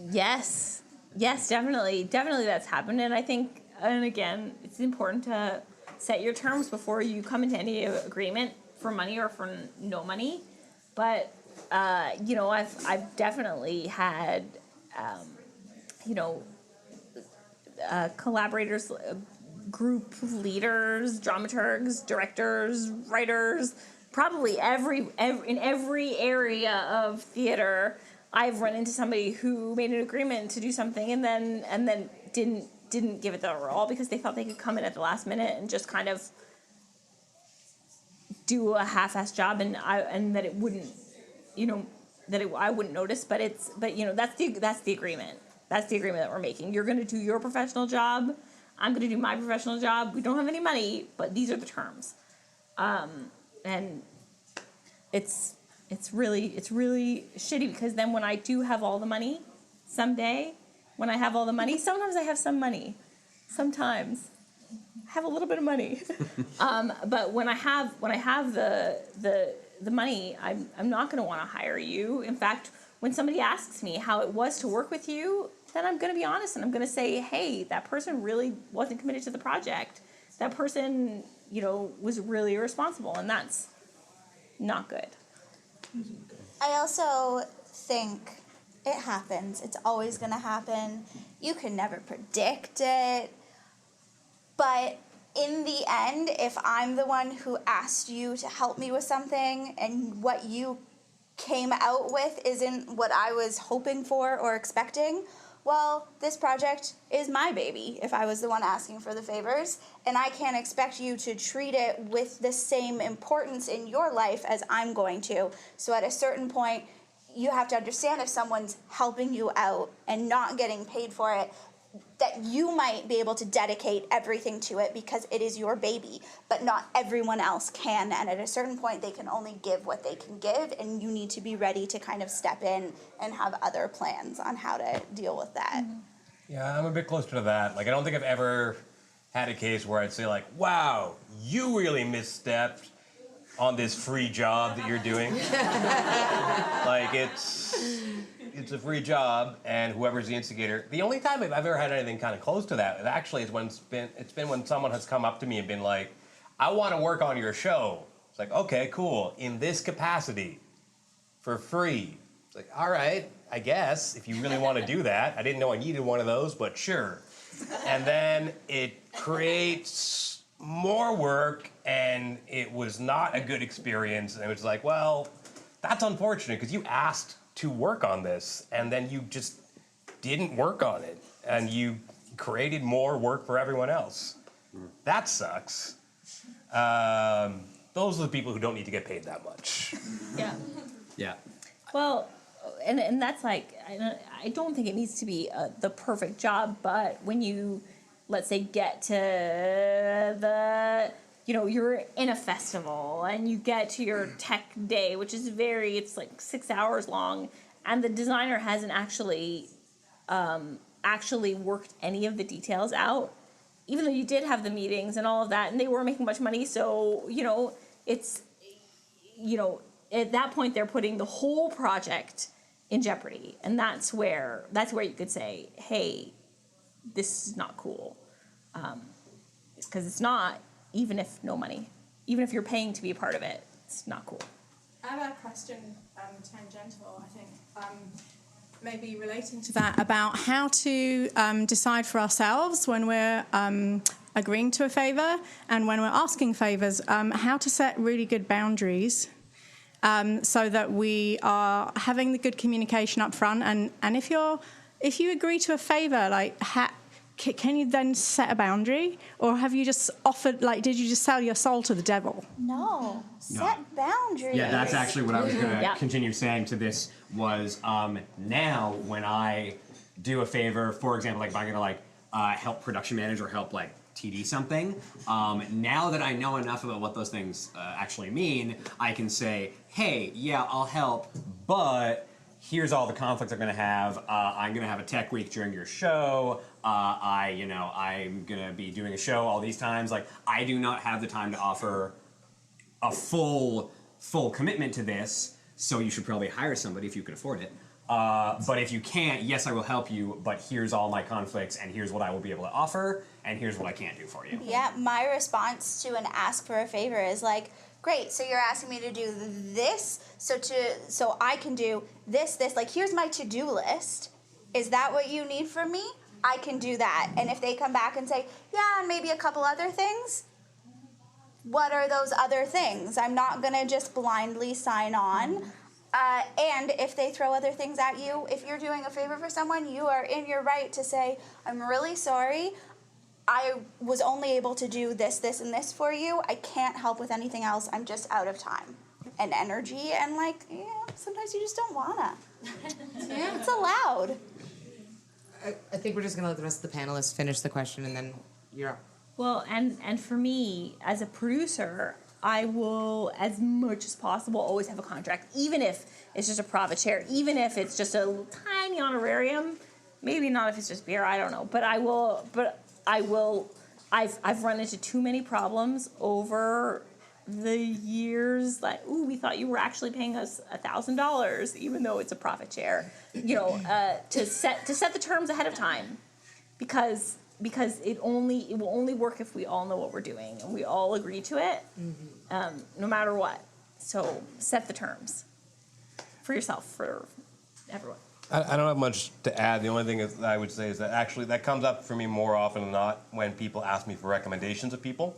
Yes, definitely that's happened, and I think, and again, it's important to set your terms before you come into any agreement for money or for no money. But I've definitely had collaborators, group leaders, dramaturgs, directors, writers, probably in every area of theater. I've run into somebody who made an agreement to do something and then didn't give it their all because they thought they could come in at the last minute and just kind of do a half-assed job, and that it wouldn't, I wouldn't notice. But that's the agreement. That's the agreement that we're making. You're going to do your professional job. I'm going to do my professional job. We don't have any money, but these are the terms. And it's really shitty, because then when I do have all the money someday, sometimes I have some money. Sometimes I have a little bit of money. But when I have the money, I'm not going to want to hire you. In fact, when somebody asks me how it was to work with you, then I'm going to be honest and I'm going to say, hey, that person really wasn't committed to the project. That person, was really irresponsible, and that's not good.
I also think it happens. It's always going to happen. You can never predict it. But in the end, if I'm the one who asked you to help me with something and what you came out with isn't what I was hoping for or expecting, well, this project is my baby if I was the one asking for the favors, and I can't expect you to treat it with the same importance in your life as I'm going to. So at a certain point, you have to understand, if someone's helping you out and not getting paid for it, that you might be able to dedicate everything to it because it is your baby, but not everyone else can. And at a certain point, they can only give what they can give, and you need to be ready to kind of step in and have other plans on how to deal with that.
Mm-hmm. Yeah, I'm a bit closer to that. Like, I don't think I've ever had a case where I'd say, like, wow, you really misstepped on this free job that you're doing. Like, it's a free job, and whoever's the instigator. The only time I've ever had anything kind of close to that, is when it's been when someone has come up to me and been like, I want to work on your show. It's like, okay, cool, in this capacity, for free. It's like, all right, I guess, if you really want to do that. I didn't know I needed one of those, but sure. And then it creates more work, and it was not a good experience. And it was like, well, that's unfortunate, because you asked to work on this, and then you just didn't work on it, and you created more work for everyone else. That sucks. Those are the people who don't need to get paid that much.
Yeah.
Yeah.
Well, and that's like, I don't think it needs to be the perfect job, but when you, let's say, get to the, you're in a festival and you get to your tech day, which is it's like 6 hours long, and the designer hasn't actually worked any of the details out, even though you did have the meetings and all of that, and they weren't making much money, so, it's, at that point they're putting the whole project in jeopardy, and that's where you could say, hey, this is not cool, because it's not, even if no money, even if you're paying to be a part of it, it's not cool.
I have a question, tangential, I think, maybe relating to that, about how to decide for ourselves when we're agreeing to a favour and when we're asking favours, how to set really good boundaries so that we are having the good communication up front. And if you agree to a favour, like, can you then set a boundary, or have you just offered, like, did you just sell your soul to the devil?
No, set boundaries.
Yeah, that's actually what I was going to continue saying to this was now when I do a favor, for example, like if I'm going to help production manager or help TD something, now that I know enough about what those things actually mean, I can say, hey, yeah, I'll help, but here's all the conflicts I'm going to have. I'm going to have a tech week during your show. I'm going to be doing a show all these times. Like, I do not have the time to offer a full commitment to this, so you should probably hire somebody if you can afford it. But if you can't, yes, I will help you, but here's all my conflicts, and here's what I will be able to offer, and here's what I can't do for you.
Yeah, my response to an ask for a favor is like, great, so you're asking me to do this, so I can do this, like, here's my to-do list. Is that what you need from me? I can do that. And if they come back and say, yeah, and maybe a couple other things, what are those other things? I'm not going to just blindly sign on. And if they throw other things at you, if you're doing a favor for someone, you are in your right to say, I'm really sorry. I was only able to do this, and this for you. I can't help with anything else. I'm just out of time and energy. And, sometimes you just don't want to. Yeah. It's allowed.
I think we're just going to let the rest of the panelists finish the question, and then you're up.
Well, and for me, as a producer, I will, as much as possible, always have a contract, even if it's just a profit share, even if it's just a tiny honorarium. Maybe not if it's just beer, I don't know. But I will. I've run into too many problems over the years. Like, we thought you were actually paying us $1,000, even though it's a profit share. To set the terms ahead of time, because it will only work if we all know what we're doing and we all agree to it, no matter what. So set the terms for yourself, for everyone.
I don't have much to add. The only thing that I would say is that actually that comes up for me more often than not when people ask me for recommendations of people.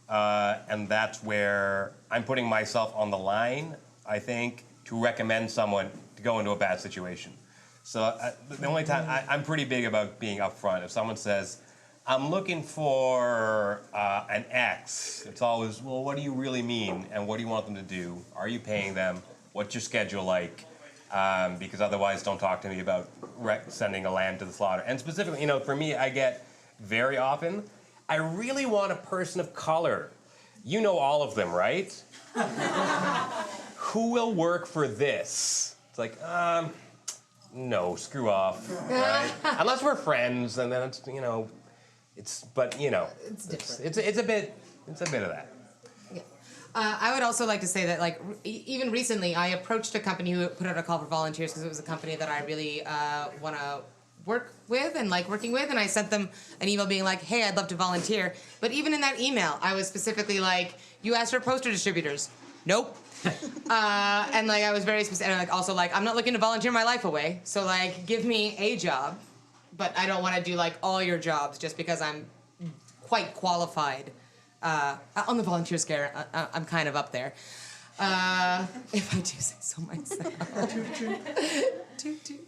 And that's where I'm putting myself on the line, I think, to recommend someone to go into a bad situation. So the only time I'm pretty big about being upfront. If someone says, I'm looking for an X, it's always, well, what do you really mean? And what do you want them to do? Are you paying them? What's your schedule like? Because otherwise don't talk to me about sending a lamb to the slaughter. And specifically, for me, I get very often, I really want a person of color. You know all of them, right? Who will work for this? It's like, no, screw off. Right? Unless we're friends, and then it's, it's different. It's a bit of that.
Yeah. I would also like to say that, even recently, I approached a company who put out a call for volunteers because it was a company that I really want to work with and like working with, and I sent them an email being like, hey, I'd love to volunteer. But even in that email, I was specifically like, you asked for poster distributors. Nope. And I was very specific, and also I'm not looking to volunteer my life away, so give me a job, but I don't want to do all your jobs just because I'm quite qualified. On the volunteer scale, I'm kind of up there. If I do say so myself. Toot, toot.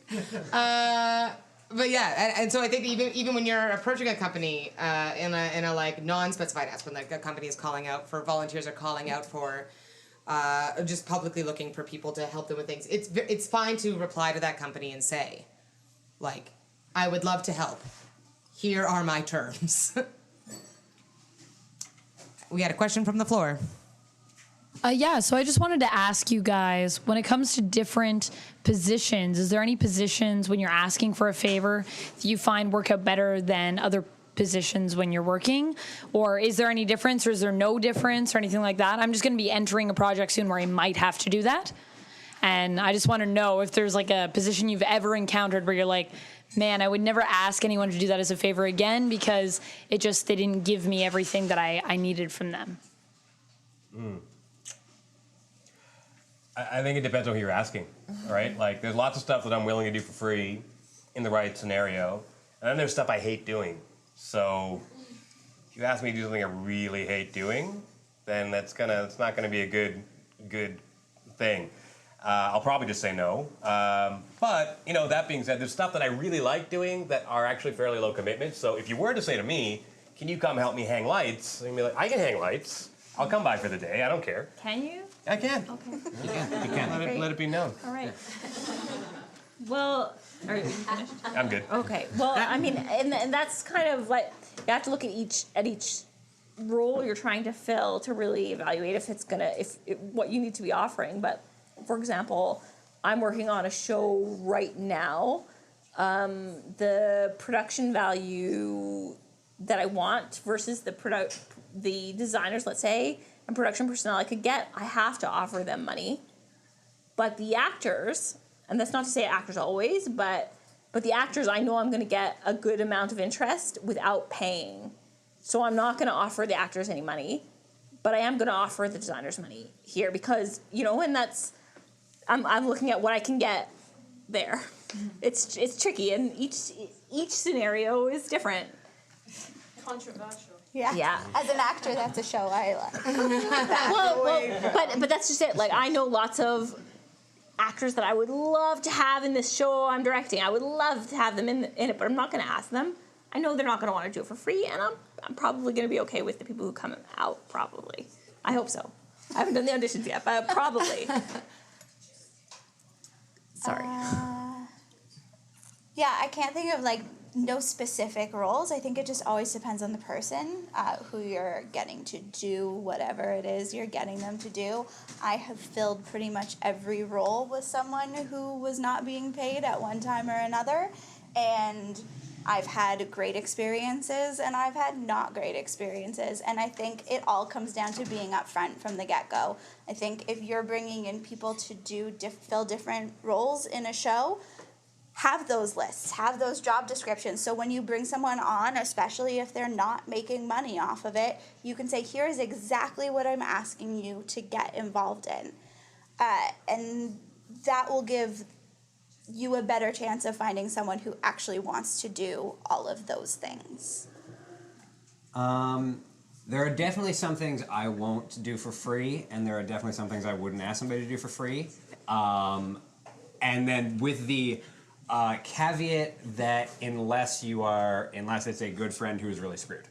But yeah, and so I think even when you're approaching a company in a non-specified ask, when a company is calling out for volunteers or calling out for just publicly looking for people to help them with things. It's fine to reply to that company and say, like, I would love to help. Here are my terms. We had a question from the floor.
Yeah, so I just wanted to ask you guys, when it comes to different positions, is there any positions when you're asking for a favor that you find work out better than other positions when you're working? Or is there any difference, or is there no difference or anything like that? I'm just going to be entering a project soon where I might have to do that. And I just want to know if there's like a position you've ever encountered where you're like, man, I would never ask anyone to do that as a favor again because they didn't give me everything that I needed from them.
I think it depends on who you're asking, right? Like, there's lots of stuff that I'm willing to do for free in the right scenario, and then there's stuff I hate doing. So if you ask me to do something I really hate doing, then it's not gonna be a good thing. I'll probably just say no. But that being said, there's stuff that I really like doing that are actually fairly low commitment. So if you were to say to me, "Can you come help me hang lights?" I'd be like, "I can hang lights. I'll come by for the day. I don't care."
Can you?
I can.
Okay.
You can. Let it be known.
All right. Well, are you finished?
I'm good.
Okay. Well, I mean, and that's kind of like you have to look at each role you're trying to fill to really evaluate if what you need to be offering. But for example, I'm working on a show right now. The production value that I want versus the designers, let's say, and production personnel I could get, I have to offer them money. But the actors, and that's not to say actors always, but the actors, I know I'm going to get a good amount of interest without paying. So I'm not going to offer the actors any money, but I am going to offer the designers money here because, and that's, I'm looking at what I can get there. It's tricky, and each scenario is different.
Controversial.
Yeah.
As an actor, that's a show I like.
But that's just it. Like, I know lots of actors that I would love to have in this show I'm directing. I would love to have them in it, but I'm not going to ask them. I know they're not going to want to do it for free, and I'm probably going to be okay with the people who come out, probably. I hope so. I haven't done the auditions yet, but probably. Sorry.
Yeah, I can't think of, no specific roles. I think it just always depends on the person who you're getting to do whatever it is you're getting them to do. I have filled pretty much every role with someone who was not being paid at one time or another, and I've had great experiences and I've had not great experiences, and I think it all comes down to being upfront from the get-go. I think if you're bringing in people to fill different roles in a show, have those lists, have those job descriptions. So when you bring someone on, especially if they're not making money off of it, you can say, here is exactly what I'm asking you to get involved in. And that will give you a better chance of finding someone who actually wants to do all of those things.
There are definitely some things I won't do for free, and there are definitely some things I wouldn't ask somebody to do for free. And then with the caveat that unless it's a good friend who's really screwed,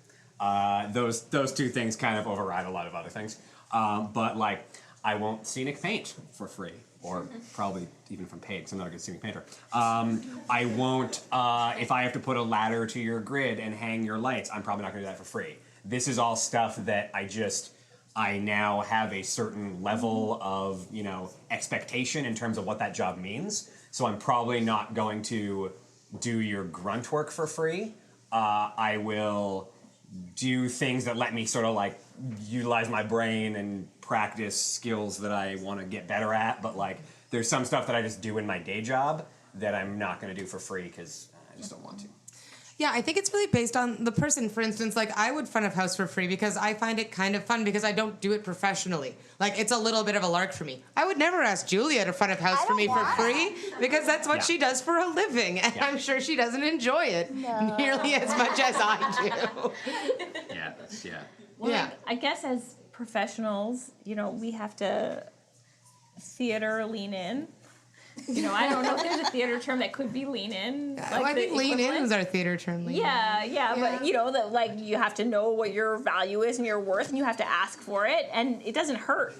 those two things kind of override a lot of other things. But I won't scenic paint for free, or probably even if I'm paid, because I'm not a good scenic painter. I won't if I have to put a ladder to your grid and hang your lights, I'm probably not going to do that for free. This is all stuff that I now have a certain level of expectation in terms of what that job means. So I'm probably not going to do your grunt work for free. I will do things that let me sort of utilize my brain and practice skills that I want to get better at. But there's some stuff that I just do in my day job that I'm not going to do for free because I just don't want to.
Yeah, I think it's really based on the person. For instance, I would front of house for free because I find it kind of fun because I don't do it professionally. It's a little bit of a lark for me. I would never ask Julia to front of house for me for free because that's what she does for a living, and I'm sure she doesn't enjoy it nearly as much as I do.
Well, I guess as professionals, we have to theater lean in. I don't know if there's a theater term that could be lean in.
I think lean in is our theater term. But
that you have to know what your value is and your worth, and you have to ask for it, and it doesn't hurt.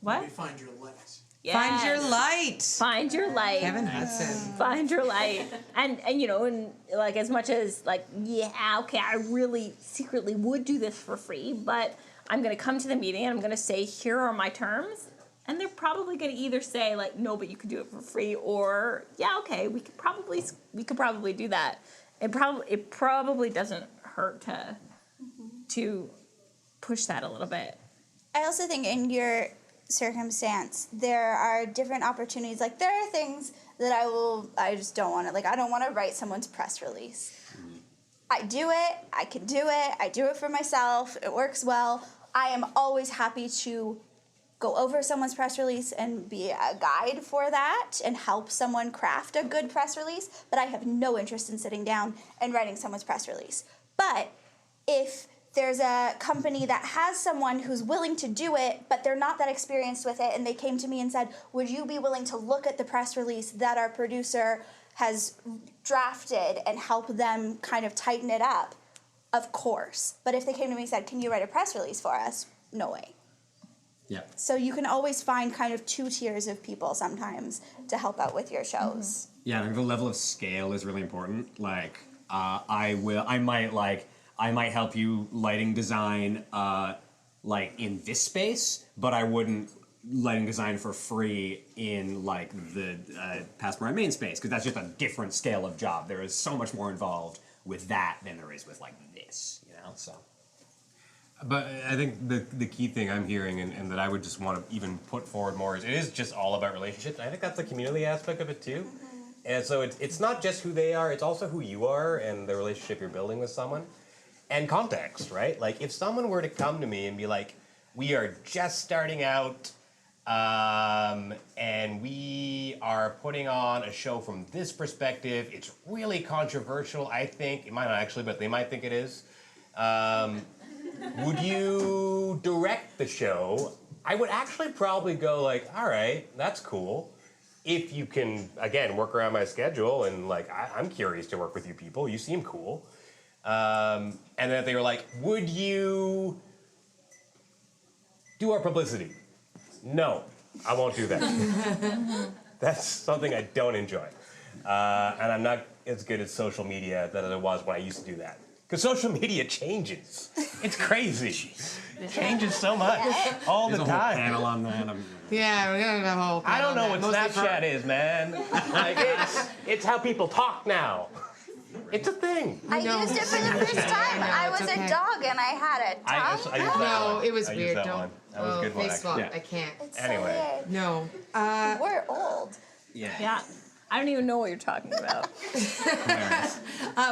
What?
Find your light.
Yes.
Find your light.
Find your light.
Kevin Hutson.
Find your light. And you know, and like as much as like, yeah, okay, I really secretly would do this for free, but I'm going to come to the meeting and I'm going to say, here are my terms. And they're probably going to either say like, no, but you could do it for free, or yeah, okay, we could probably do that. It probably doesn't hurt to push that a little bit.
I also think in your circumstance, there are different opportunities. Like there are things that I just don't want to, like I don't want to write someone's press release. I do it, I can do it, I do it for myself, it works well. I am always happy to go over someone's press release and be a guide for that and help someone craft a good press release, but I have no interest in sitting down and writing someone's press release. But if there's a company that has someone who's willing to do it, but they're not that experienced with it, and they came to me and said, would you be willing to look at the press release that our producer has drafted and help them kind of tighten it up? Of course. But if they came to me and said, can you write a press release for us? No way.
Yeah.
So you can always find kind of two tiers of people sometimes to help out with your shows.
Yeah, I think the level of scale is really important. Like, I might help you lighting design, like in this space, but I wouldn't lighting design for free in like the Passmore main space, because that's just a different scale of job. There is so much more involved with that than there is with like this, you know. So.
But I think the key thing I'm hearing and that I would just want to even put forward more is it is just all about relationships. I think that's the community aspect of it too. And so it's not just who they are, it's also who you are and the relationship you're building with someone. And context, right? Like if someone were to come to me and be like, we are just starting out and we are putting on a show from this perspective, it's really controversial, I think. It might not actually, but they might think it is. Would you direct the show? I would actually probably go like, all right, that's cool. If you can, again, work around my schedule and like, I'm curious to work with you people. You seem cool. And then if they were like, would you do our publicity? No, I won't do that. That's something I don't enjoy. And I'm not as good at social media as I was when I used to do that. Because social media changes. It's crazy. It changes so much all the
There's
time.
a whole panel on that.
Yeah, we're gonna have a whole.
I don't know what
Mostly
Snapchat is, man. Like it's how people talk now. It's a thing.
I used it for the first time. I was a dog and I had a tongue.
I used that
No,
one.
it was
I used
weird.
that
Don't.
one. That was a good one,
face swap.
actually.
I can't.
It's
Anyway.
so
No.
weird. We're old.
Yeah. I don't even know what you're talking about.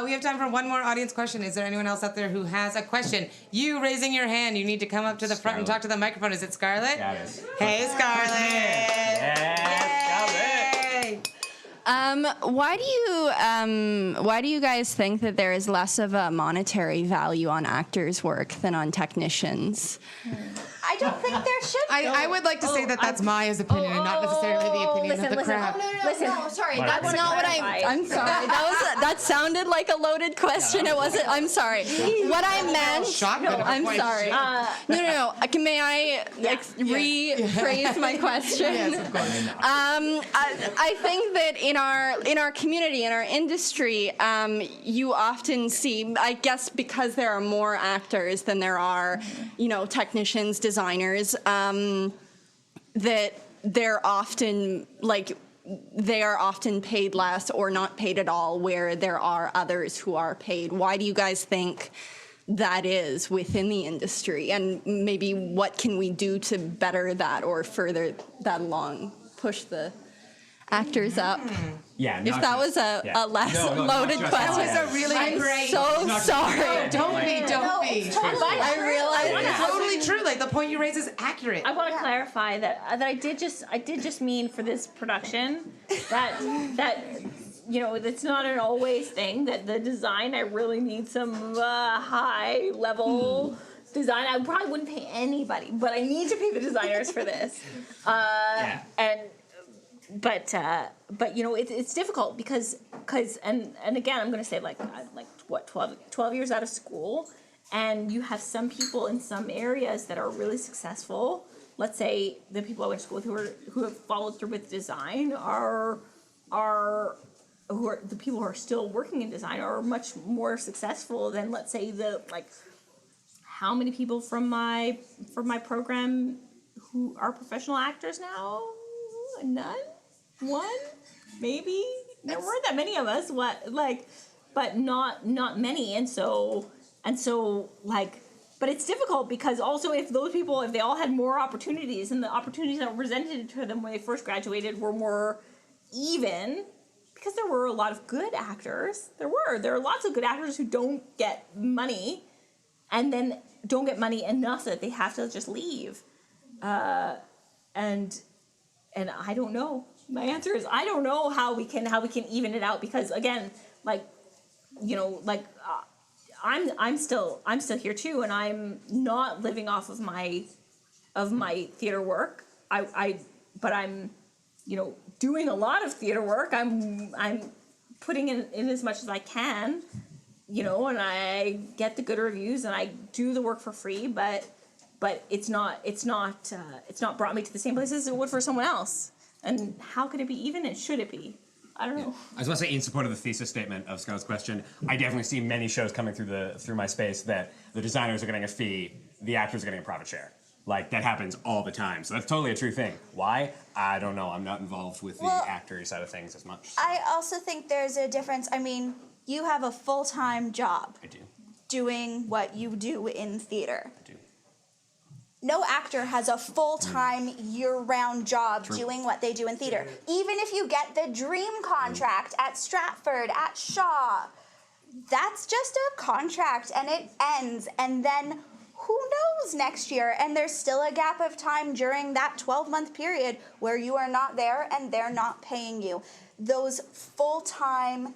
We have time for one more audience question. Is there anyone else out there who has a question? You raising your hand. You need to come up to the front and talk to the microphone. Is it Scarlett?
Yeah, it is.
Hey, Scarlett.
Yes,
Why do you guys think that there is less of a monetary value on actors' work than on technicians?
I don't think there should be.
I would like to say that that's Maya's opinion and not necessarily the opinion of the crowd.
No, sorry.
That's not what I'm sorry. That sounded like a loaded question. It wasn't. I'm sorry. What I meant. I'm sorry. No. May I rephrase my question?
Yes, of course.
I think that in our community, in our industry, you often see, I guess, because there are more actors than there are, technicians, designers, that they're often they are often paid less or not paid at all, where there are others who are paid. Why do you guys think that is within the industry? And maybe what can we do to better that or further that along, push the actors up?
Yeah,
if that was a less loaded question.
That was a really great.
I'm so sorry.
No, don't be.
I realize
it's totally true. Like the point you raise is accurate.
I want to clarify that I did just mean for this production that it's not an always thing. That the design, I really need some high level design. I probably wouldn't pay anybody, but I need to pay the designers for this. But it's difficult because and again I'm going to say like 12 years out of school, and you have some people in some areas that are really successful let's say the people I went to school with who have followed through with design are the people who are still working in design are much more successful than, let's say, how many people from my program who are professional actors now? None? One? Maybe? There weren't that many of us. But not many, and so but it's difficult because also if those people, if they all had more opportunities and the opportunities that were presented to them when they first graduated were more even, because there were a lot of good actors. There are lots of good actors who don't get money, and then don't get money enough that they have to just leave, and I don't know. My answer is I don't know how we can even it out, because again, I'm still here too, and I'm not living off of my theater work. But I'm doing a lot of theater work. I'm putting in as much as I can, and I get the good reviews and I do the work for free. But it's not brought me to the same place as it would for someone else. And how could it be even? And should it be? I don't know.
I was going to say, in support of the thesis statement of Scott's question, I definitely see many shows coming through my space that the designers are getting a fee, the actors are getting a profit share. Like, that happens all the time. So that's totally a true thing. Why? I don't know. I'm not involved with the actor side of things as much.
I also think there's a difference. I mean, you have a full-time job.
I do.
Doing what you do in theater.
I do.
No actor has a full-time, year-round job doing what they do in theater. Even if you get the dream contract at Stratford, at Shaw, that's just a contract and it ends. And then who knows next year? And there's still a gap of time during that 12-month period where you are not there and they're not paying you. Those full-time,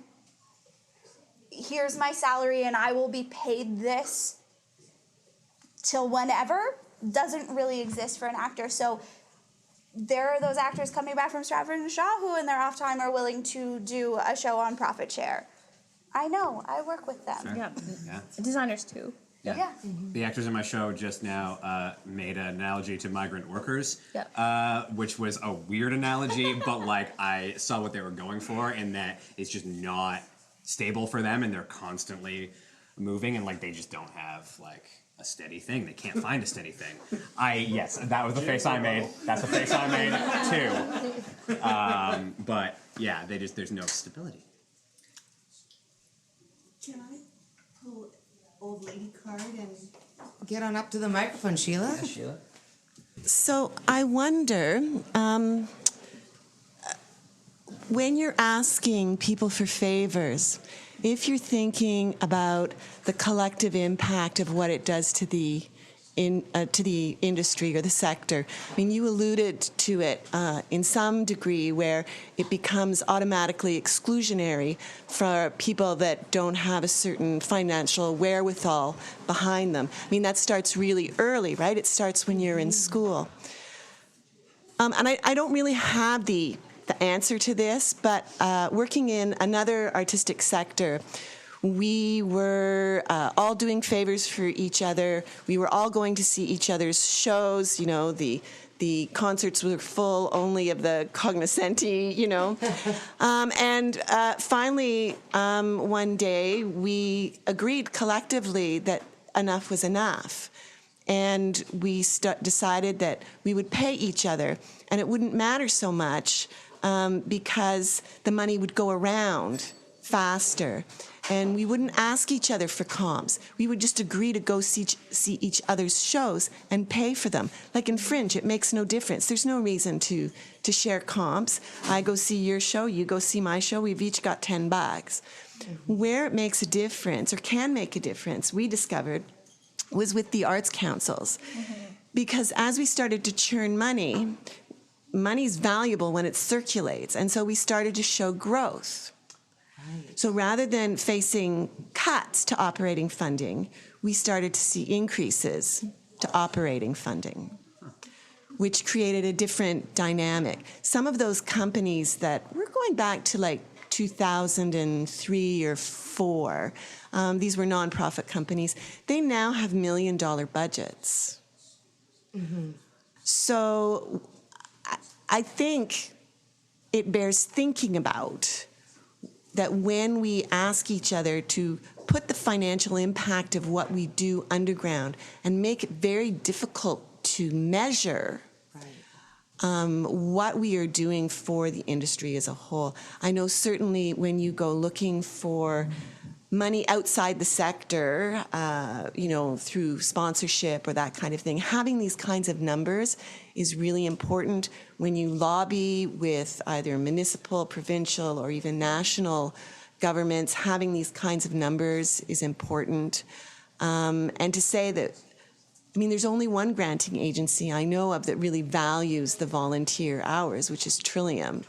here's my salary and I will be paid this till whenever, doesn't really exist for an actor. So there are those actors coming back from Stratford and Shaw who in their off time are willing to do a show on profit share. I know, I work with them.
Sure.
Yeah.
Yeah.
Designers too.
Yeah.
Mm-hmm. The actors in my show just now made an analogy to migrant workers, which was a weird analogy, but I saw what they were going for, and that it's just not stable for them, and they're constantly moving, and they just don't have a steady thing. They can't find a steady thing. Yes, that was the face I made. That's the face I made too. But yeah, there's no stability.
Can I pull old lady card and get on up to the microphone, Sheila?
Yeah, Sheila.
So I wonder, when you're asking people for favors, if you're thinking about the collective impact of what it does to the industry or the sector, I mean, you alluded to it in some degree where it becomes automatically exclusionary for people that don't have a certain financial wherewithal behind them. I mean, that starts really early, right? It starts when you're in school. And I don't really have the answer to this, but working in another artistic sector, we were all doing favors for each other. We were all going to see each other's shows. The concerts were full only of the cognoscenti, and finally, one day, we agreed collectively that enough was enough. And we decided that we would pay each other, and it wouldn't matter so much because the money would go around faster. And we wouldn't ask each other for comps. We would just agree to go see each other's shows and pay for them. Like in Fringe, it makes no difference. There's no reason to share comps. I go see your show, you go see my show, we've each got $10. Mm-hmm. Where it makes a difference, or can make a difference, we discovered, was with the arts councils. Mm-hmm. Because as we started to churn money's valuable when it circulates. And so we started to show growth. So rather than facing cuts to operating funding, we started to see increases to operating funding, which created a different dynamic. Some of those companies that we're going back to 2003 or 4, these were nonprofit companies, they now have $1 million budgets. Mm-hmm. So I think it bears thinking about that when we ask each other to put the financial impact of what we do underground and make it very difficult to measure what we are doing for the industry as a whole. I know certainly when you go looking for money outside the sector, through sponsorship or that kind of thing, having these kinds of numbers is really important. When you lobby with either municipal, provincial, or even national governments, having these kinds of numbers is important. And to say that, there's only one granting agency I know of that really values the volunteer hours, which is Trillium.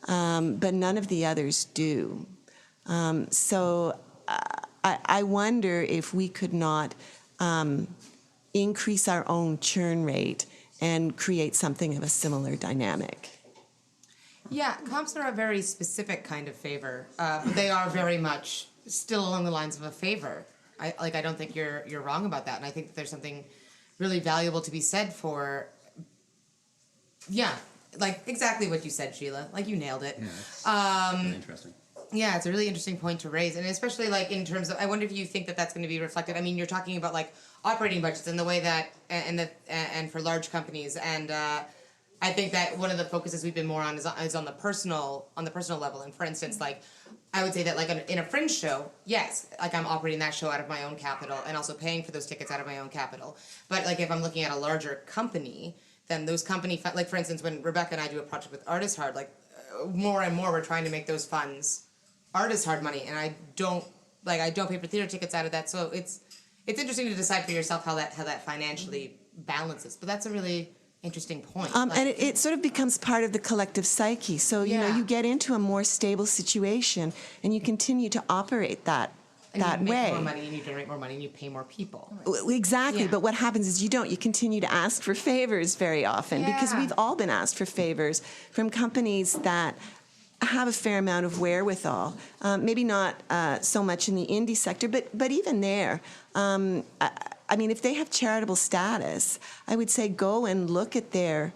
But none of the others do. So I wonder if we could not increase our own churn rate and create something of a similar dynamic.
Yeah, comps are a very specific kind of favor. They are very much still along the lines of a favor. I don't think you're wrong about that, and I think that there's something really valuable to be said for. Yeah, like exactly what you said, Sheila. Like you nailed it.
Yeah, really interesting.
Yeah, it's a really interesting point to raise, and especially like in terms of, I wonder if you think that that's going to be reflected. I mean, you're talking about like operating budgets and the way that, and for large companies, and I think that one of the focuses we've been more on is on the personal level. And for instance, like I would say that like in a fringe show, yes, like I'm operating that show out of my own capital and also paying for those tickets out of my own capital. But like if I'm looking at a larger company, then those like for instance, when Rebecca and I do a project with Artist Hard, like more and more we're trying to make those funds Artist Hard money, and I don't pay for theater tickets out of that. So it's interesting to decide for yourself how that financially balances. But that's a really interesting point.
And it sort of becomes part of the collective psyche. So, you get into a more stable situation and you continue to operate that way.
You make more money and you generate more money and you pay more people.
Exactly. Yeah. But what happens is you continue to ask for favors very often because we've all been asked for favors from companies that have a fair amount of wherewithal. Maybe not so much in the indie sector, but even there. If they have charitable status, I would say go and look at their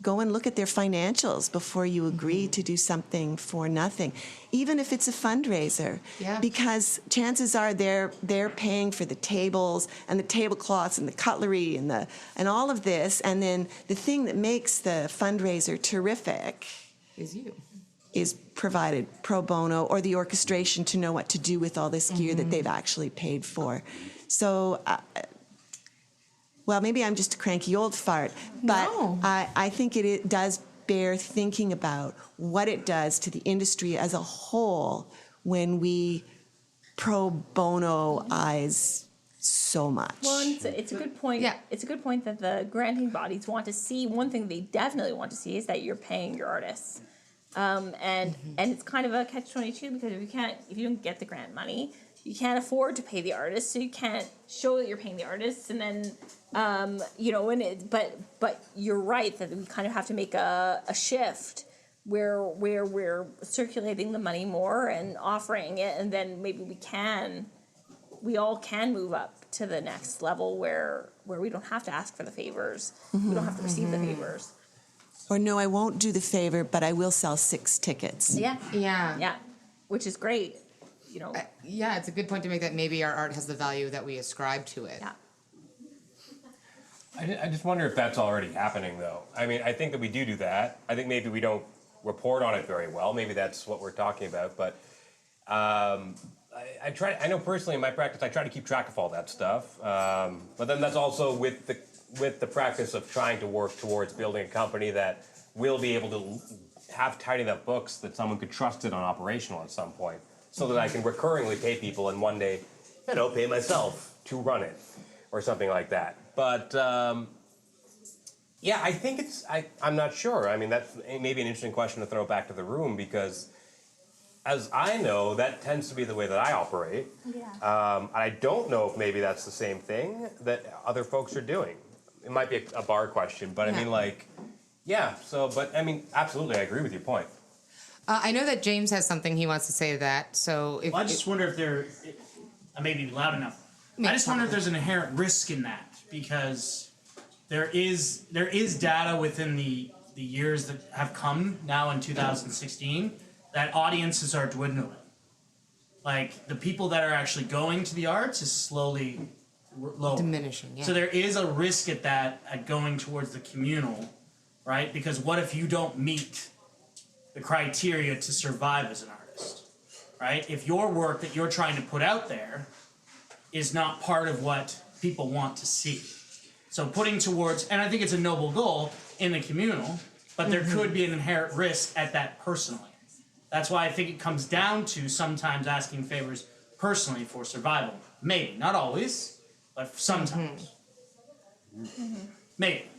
financials before you agree to do something for nothing, even if it's a fundraiser. Yeah. Because chances are they're paying for the tables and the tablecloths and the cutlery and all of this, and then the thing that makes the fundraiser terrific is provided pro bono, or the orchestration to know what to do with all this gear that they've actually paid for. So, maybe I'm just a cranky old fart, but no. I think it does bear thinking about what it does to the industry as a whole when we pro bono-ize so much.
Well, it's a good point. Yeah. It's a good point that the granting bodies want to see. One thing they definitely want to see is that you're paying your artists. And it's kind of a catch-22 because if you don't get the grant money, you can't afford to pay the artists, so you can't show that you're paying the artists, and then but you're right that we kind of have to make a shift where we're circulating the money more and offering it, and then maybe we all can move up to the next level where we don't have to ask for the favors, we don't have to receive the favors.
Or no, I won't do the favor, but I will sell 6 tickets.
Yeah,
which is great.
It's a good point to make that maybe our art has the value that we ascribe to it.
Yeah.
I just wonder if that's already happening, though. I think that we do that. I think maybe we don't report on it very well. Maybe that's what we're talking about. But I know personally in my practice, I try to keep track of all that stuff. But then that's also with the practice of trying to work towards building a company that will be able to have tidy enough books that someone could trust it on operational at some point, so that I can recurringly pay people and one day, pay myself to run it or something like that. But I think I'm not sure. That's maybe an interesting question to throw back to the room, because as I know, that tends to be the way that I operate. Yeah. I don't know if maybe that's the same thing that other folks are doing. It might be a bar question, but absolutely, I agree with your point.
I know that James has something he wants to say to that. So
I just wonder if I may be loud enough. I just wonder if there's an inherent risk in that, because there is data within the years that have come now in 2016 that audiences are dwindling. Like the people that are actually going to the arts is slowly lower.
Diminishing, yeah.
So there is a risk at going towards the communal, right? Because what if you don't meet the criteria to survive as an artist, right? If your work that you're trying to put out there is not part of what people want to see. So putting towards, and I think it's a noble goal in the communal, but there could be an inherent risk at that personally. That's why I think it comes down to sometimes asking favors personally for survival. Maybe, not always, but sometimes. Maybe.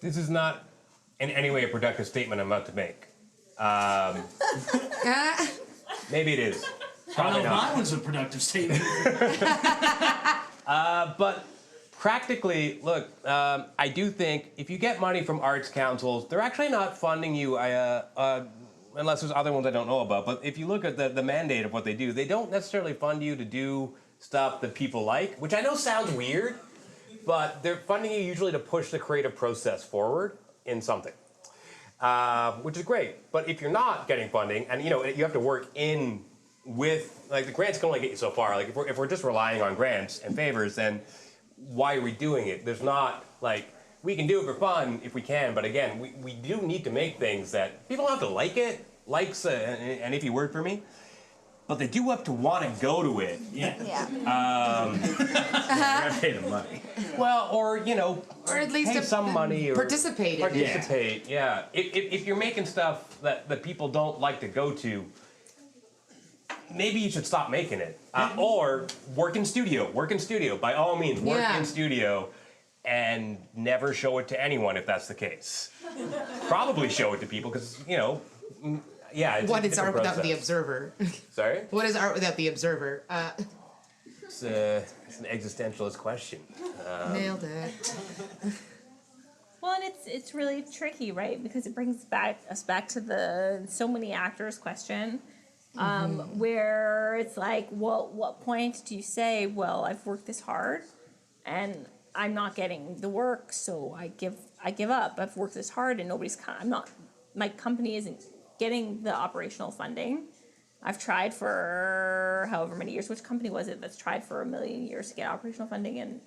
This is not in any way a productive statement I'm about to make. Maybe it is.
I don't know
Probably
if
not.
mine was a productive statement.
But practically, look, I do think if you get money from arts councils, they're actually not funding you, unless there's other ones I don't know about. But if you look at the mandate of what they do, they don't necessarily fund you to do stuff that people like, which I know sounds weird, but they're funding you usually to push the creative process forward in something, which is great. But if you're not getting funding, and you have to work in with, like, the grants can only get you so far. Like, if we're just relying on grants and favors, then why are we doing it? There's not, like, we can do it for fun if we can, but again, we do need to make things that people don't have to like it. Likes an iffy word for me, but they do have to want to go to it.
Yeah.
You gotta pay the money. Well, or
at least
pay some money or
participate in it.
Participate, yeah. If you're making stuff that people don't like to go to, maybe you should stop making it. Or work in studio. By all means, work in studio and never show it to anyone if that's the case. Probably show it to people because,
What is art without the
process.
observer?
Sorry?
What is art without the observer?
It's an existentialist question.
Nailed it.
Well, and it's really tricky, right? Because it brings us back to the so many actors question, where it's like, well, what point do you say, well, I've worked this hard, and I'm not getting the work, so I give up. I've worked this hard, and my company isn't getting the operational funding. I've tried for however many years. Which company was it that's tried for 1 million years to get operational funding and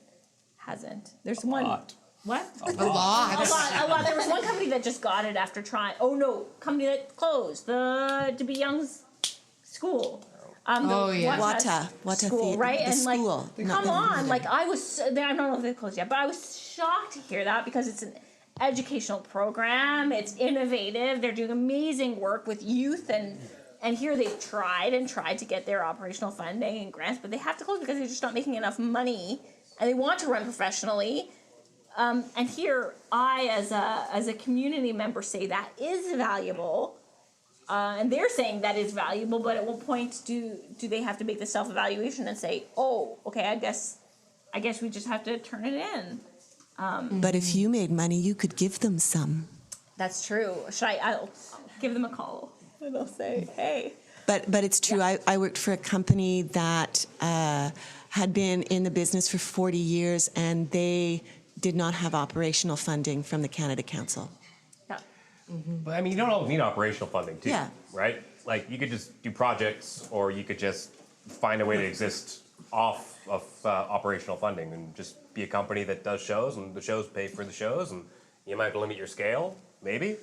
hasn't? There's one.
Lot.
What?
A lot.
There was one company that just got it after trying. Oh no, company that closed. The DeBee Young's school.
Wata
school,
Theatre,
right?
the
And
school.
come on, like I was. I don't know if they closed yet, but I was shocked to hear that because it's an educational program. It's innovative. They're doing amazing work with youth and here they've tried to get their operational funding and grants, but they have to close because they're just not making enough money, and they want to run professionally. And here, I, as a community member, say that is valuable, and they're saying that is valuable. But at what point do they have to make the self-evaluation and say, oh, okay, I guess we just have to turn it in?
But if you made money, you could give them some.
That's true. I'll give them a call. And they'll say, hey.
But it's true. Yeah. I worked for a company that had been in the business for 40 years, and they did not have operational funding from the Canada Council.
Yeah.
But I mean, you don't always need operational funding too,
Yeah.
right? Like you could just do projects, or you could just find a way to exist off of operational funding and just be a company that does shows, and the shows pay for the shows, and you might have to limit your scale, maybe.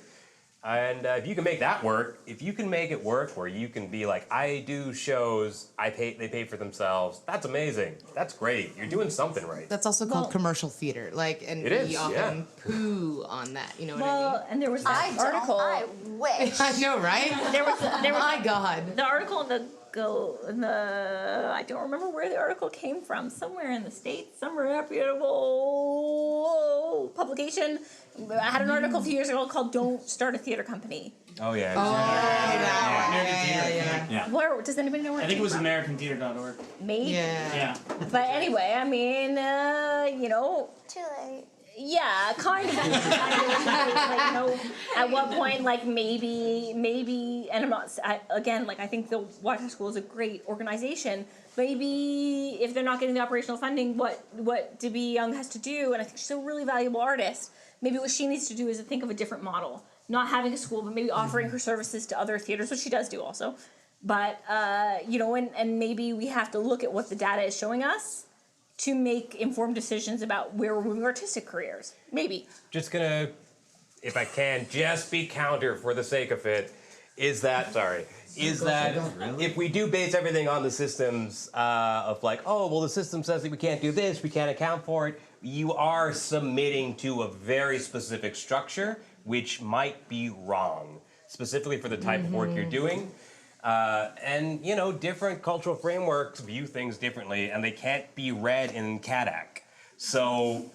And if you can make that work, if you can make it work where you can be like, I do shows, they pay for themselves, that's amazing. That's great. You're doing something right.
That's also called commercial theater. And we often poo on that. You know what I mean?
Well, and there was that article.
I wish.
I know, right?
There was
my God.
The article in the I don't remember where the article came from. Somewhere in the States, some reputable publication. I had an article a few years ago called "Don't Start a Theater Company."
Oh yeah.
Yeah.
Where does anybody know where?
I think it was AmericanTheater.org.
Maybe.
Yeah.
Yeah.
But anyway, I mean,
Too late.
Yeah, kind of. At what point, maybe, and I'm not, again, I think the Washington School is a great organization. Maybe if they're not getting the operational funding, what Debbie Young has to do, and I think she's a really valuable artist, maybe what she needs to do is to think of a different model. Not having a school, but maybe offering her services to other theaters, which she does do also. But, and maybe we have to look at what the data is showing us to make informed decisions about where we're moving artistic careers. Maybe.
Just gonna, if I can, just be counter for the sake of it, is that if we do base everything on the systems of the system says that we can't do this, we can't account for it, you are submitting to a very specific structure, which might be wrong, specifically for the type of work you're doing. And different cultural frameworks view things differently, and they can't be read in CADAC. So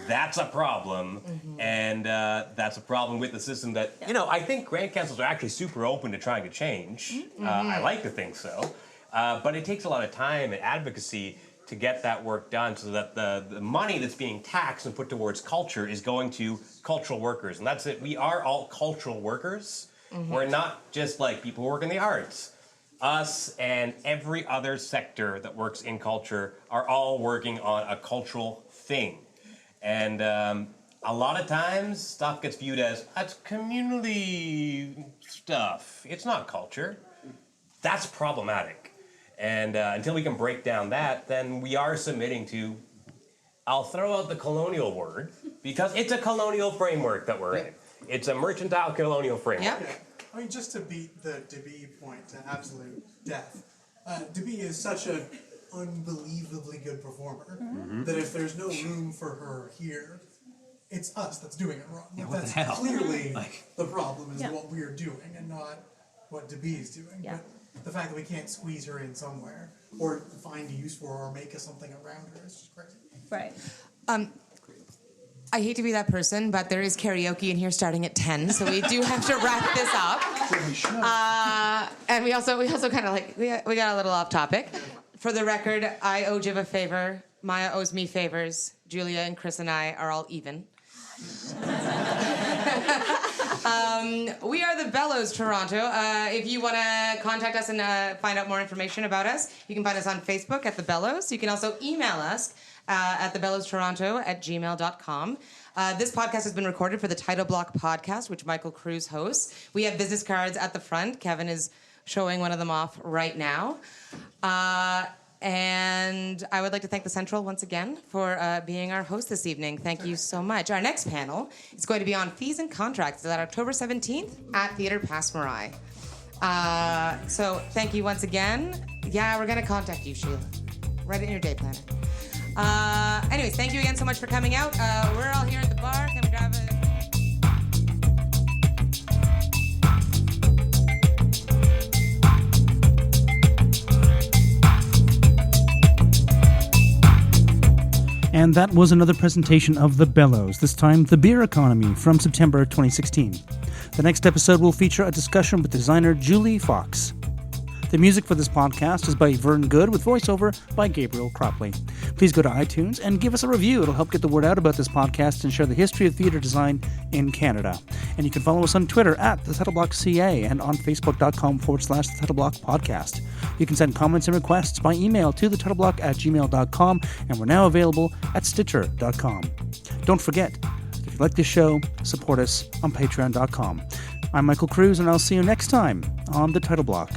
that's a problem, and that's a problem with the system that, I think grant councils are actually super open to trying to change. I like to think so. But it takes a lot of time and advocacy to get that work done so that the money that's being taxed and put towards culture is going to cultural workers. And that's it. We are all cultural workers. We're not just people who work in the arts. Us and every other sector that works in culture are all working on a cultural thing. And a lot of times stuff gets viewed as, that's community stuff. It's not culture. That's problematic. And until we can break down that, then we are submitting to, I'll throw out the colonial word, because it's a colonial framework that we're in. It's a mercantile colonial framework.
Yeah. I mean, just to beat the Debbie point to absolute death, Debbie is such an unbelievably good performer that if there's no room for her here, it's us that's doing it wrong.
Yeah, what
that's
the hell?
Clearly the problem is what we're doing and not what Debbie is doing.
Yeah.
But the fact that we can't squeeze her in somewhere or find a use for her or make us something around her is just crazy.
Right.
I hate to be that person, but there is karaoke in here starting at 10, so we do have to wrap this up. And we also kind of we got a little off topic. For the record, I owe Jiv a favor. Maya owes me favors. Julia and Chris and I are all even. We are the Bellows Toronto. If you want to contact us and find out more information about us, you can find us on Facebook at The Bellows. You can also email us at thebellowstoronto@gmail.com. This podcast has been recorded for the Title Block podcast, which Michael Cruz hosts. We have business cards at the front. Kevin is showing one of them off right now. And I would like to thank the Central once again for being our host this evening. Thank you so much. Our next panel is going to be on fees and contracts. It's on October 17th at Theatre Passe-Muraille. So thank you once again. Yeah, we're going to contact you, Sheila. Write it in your day planner. Anyways, thank you again so much for coming out. We're all here at the bar. Can we grab a...
And that was another presentation of The Bellows, this time The Beer Economy from September 2016. The next episode will feature a discussion with designer Julie Fox. The music for this podcast is by Vern Good with voiceover by Gabriel Cropley. Please go to iTunes and give us a review. It'll help get the word out about this podcast and share the history of theatre design in Canada. And you can follow us on Twitter at TheTitleBlockCA and on Facebook.com/TheTitleBlockPodcast. You can send comments and requests by email to TheTitleBlock@gmail.com, and we're now available at Stitcher.com. Don't forget, if you like this show, support us on Patreon.com. I'm Michael Cruz, and I'll see you next time on The Title Block.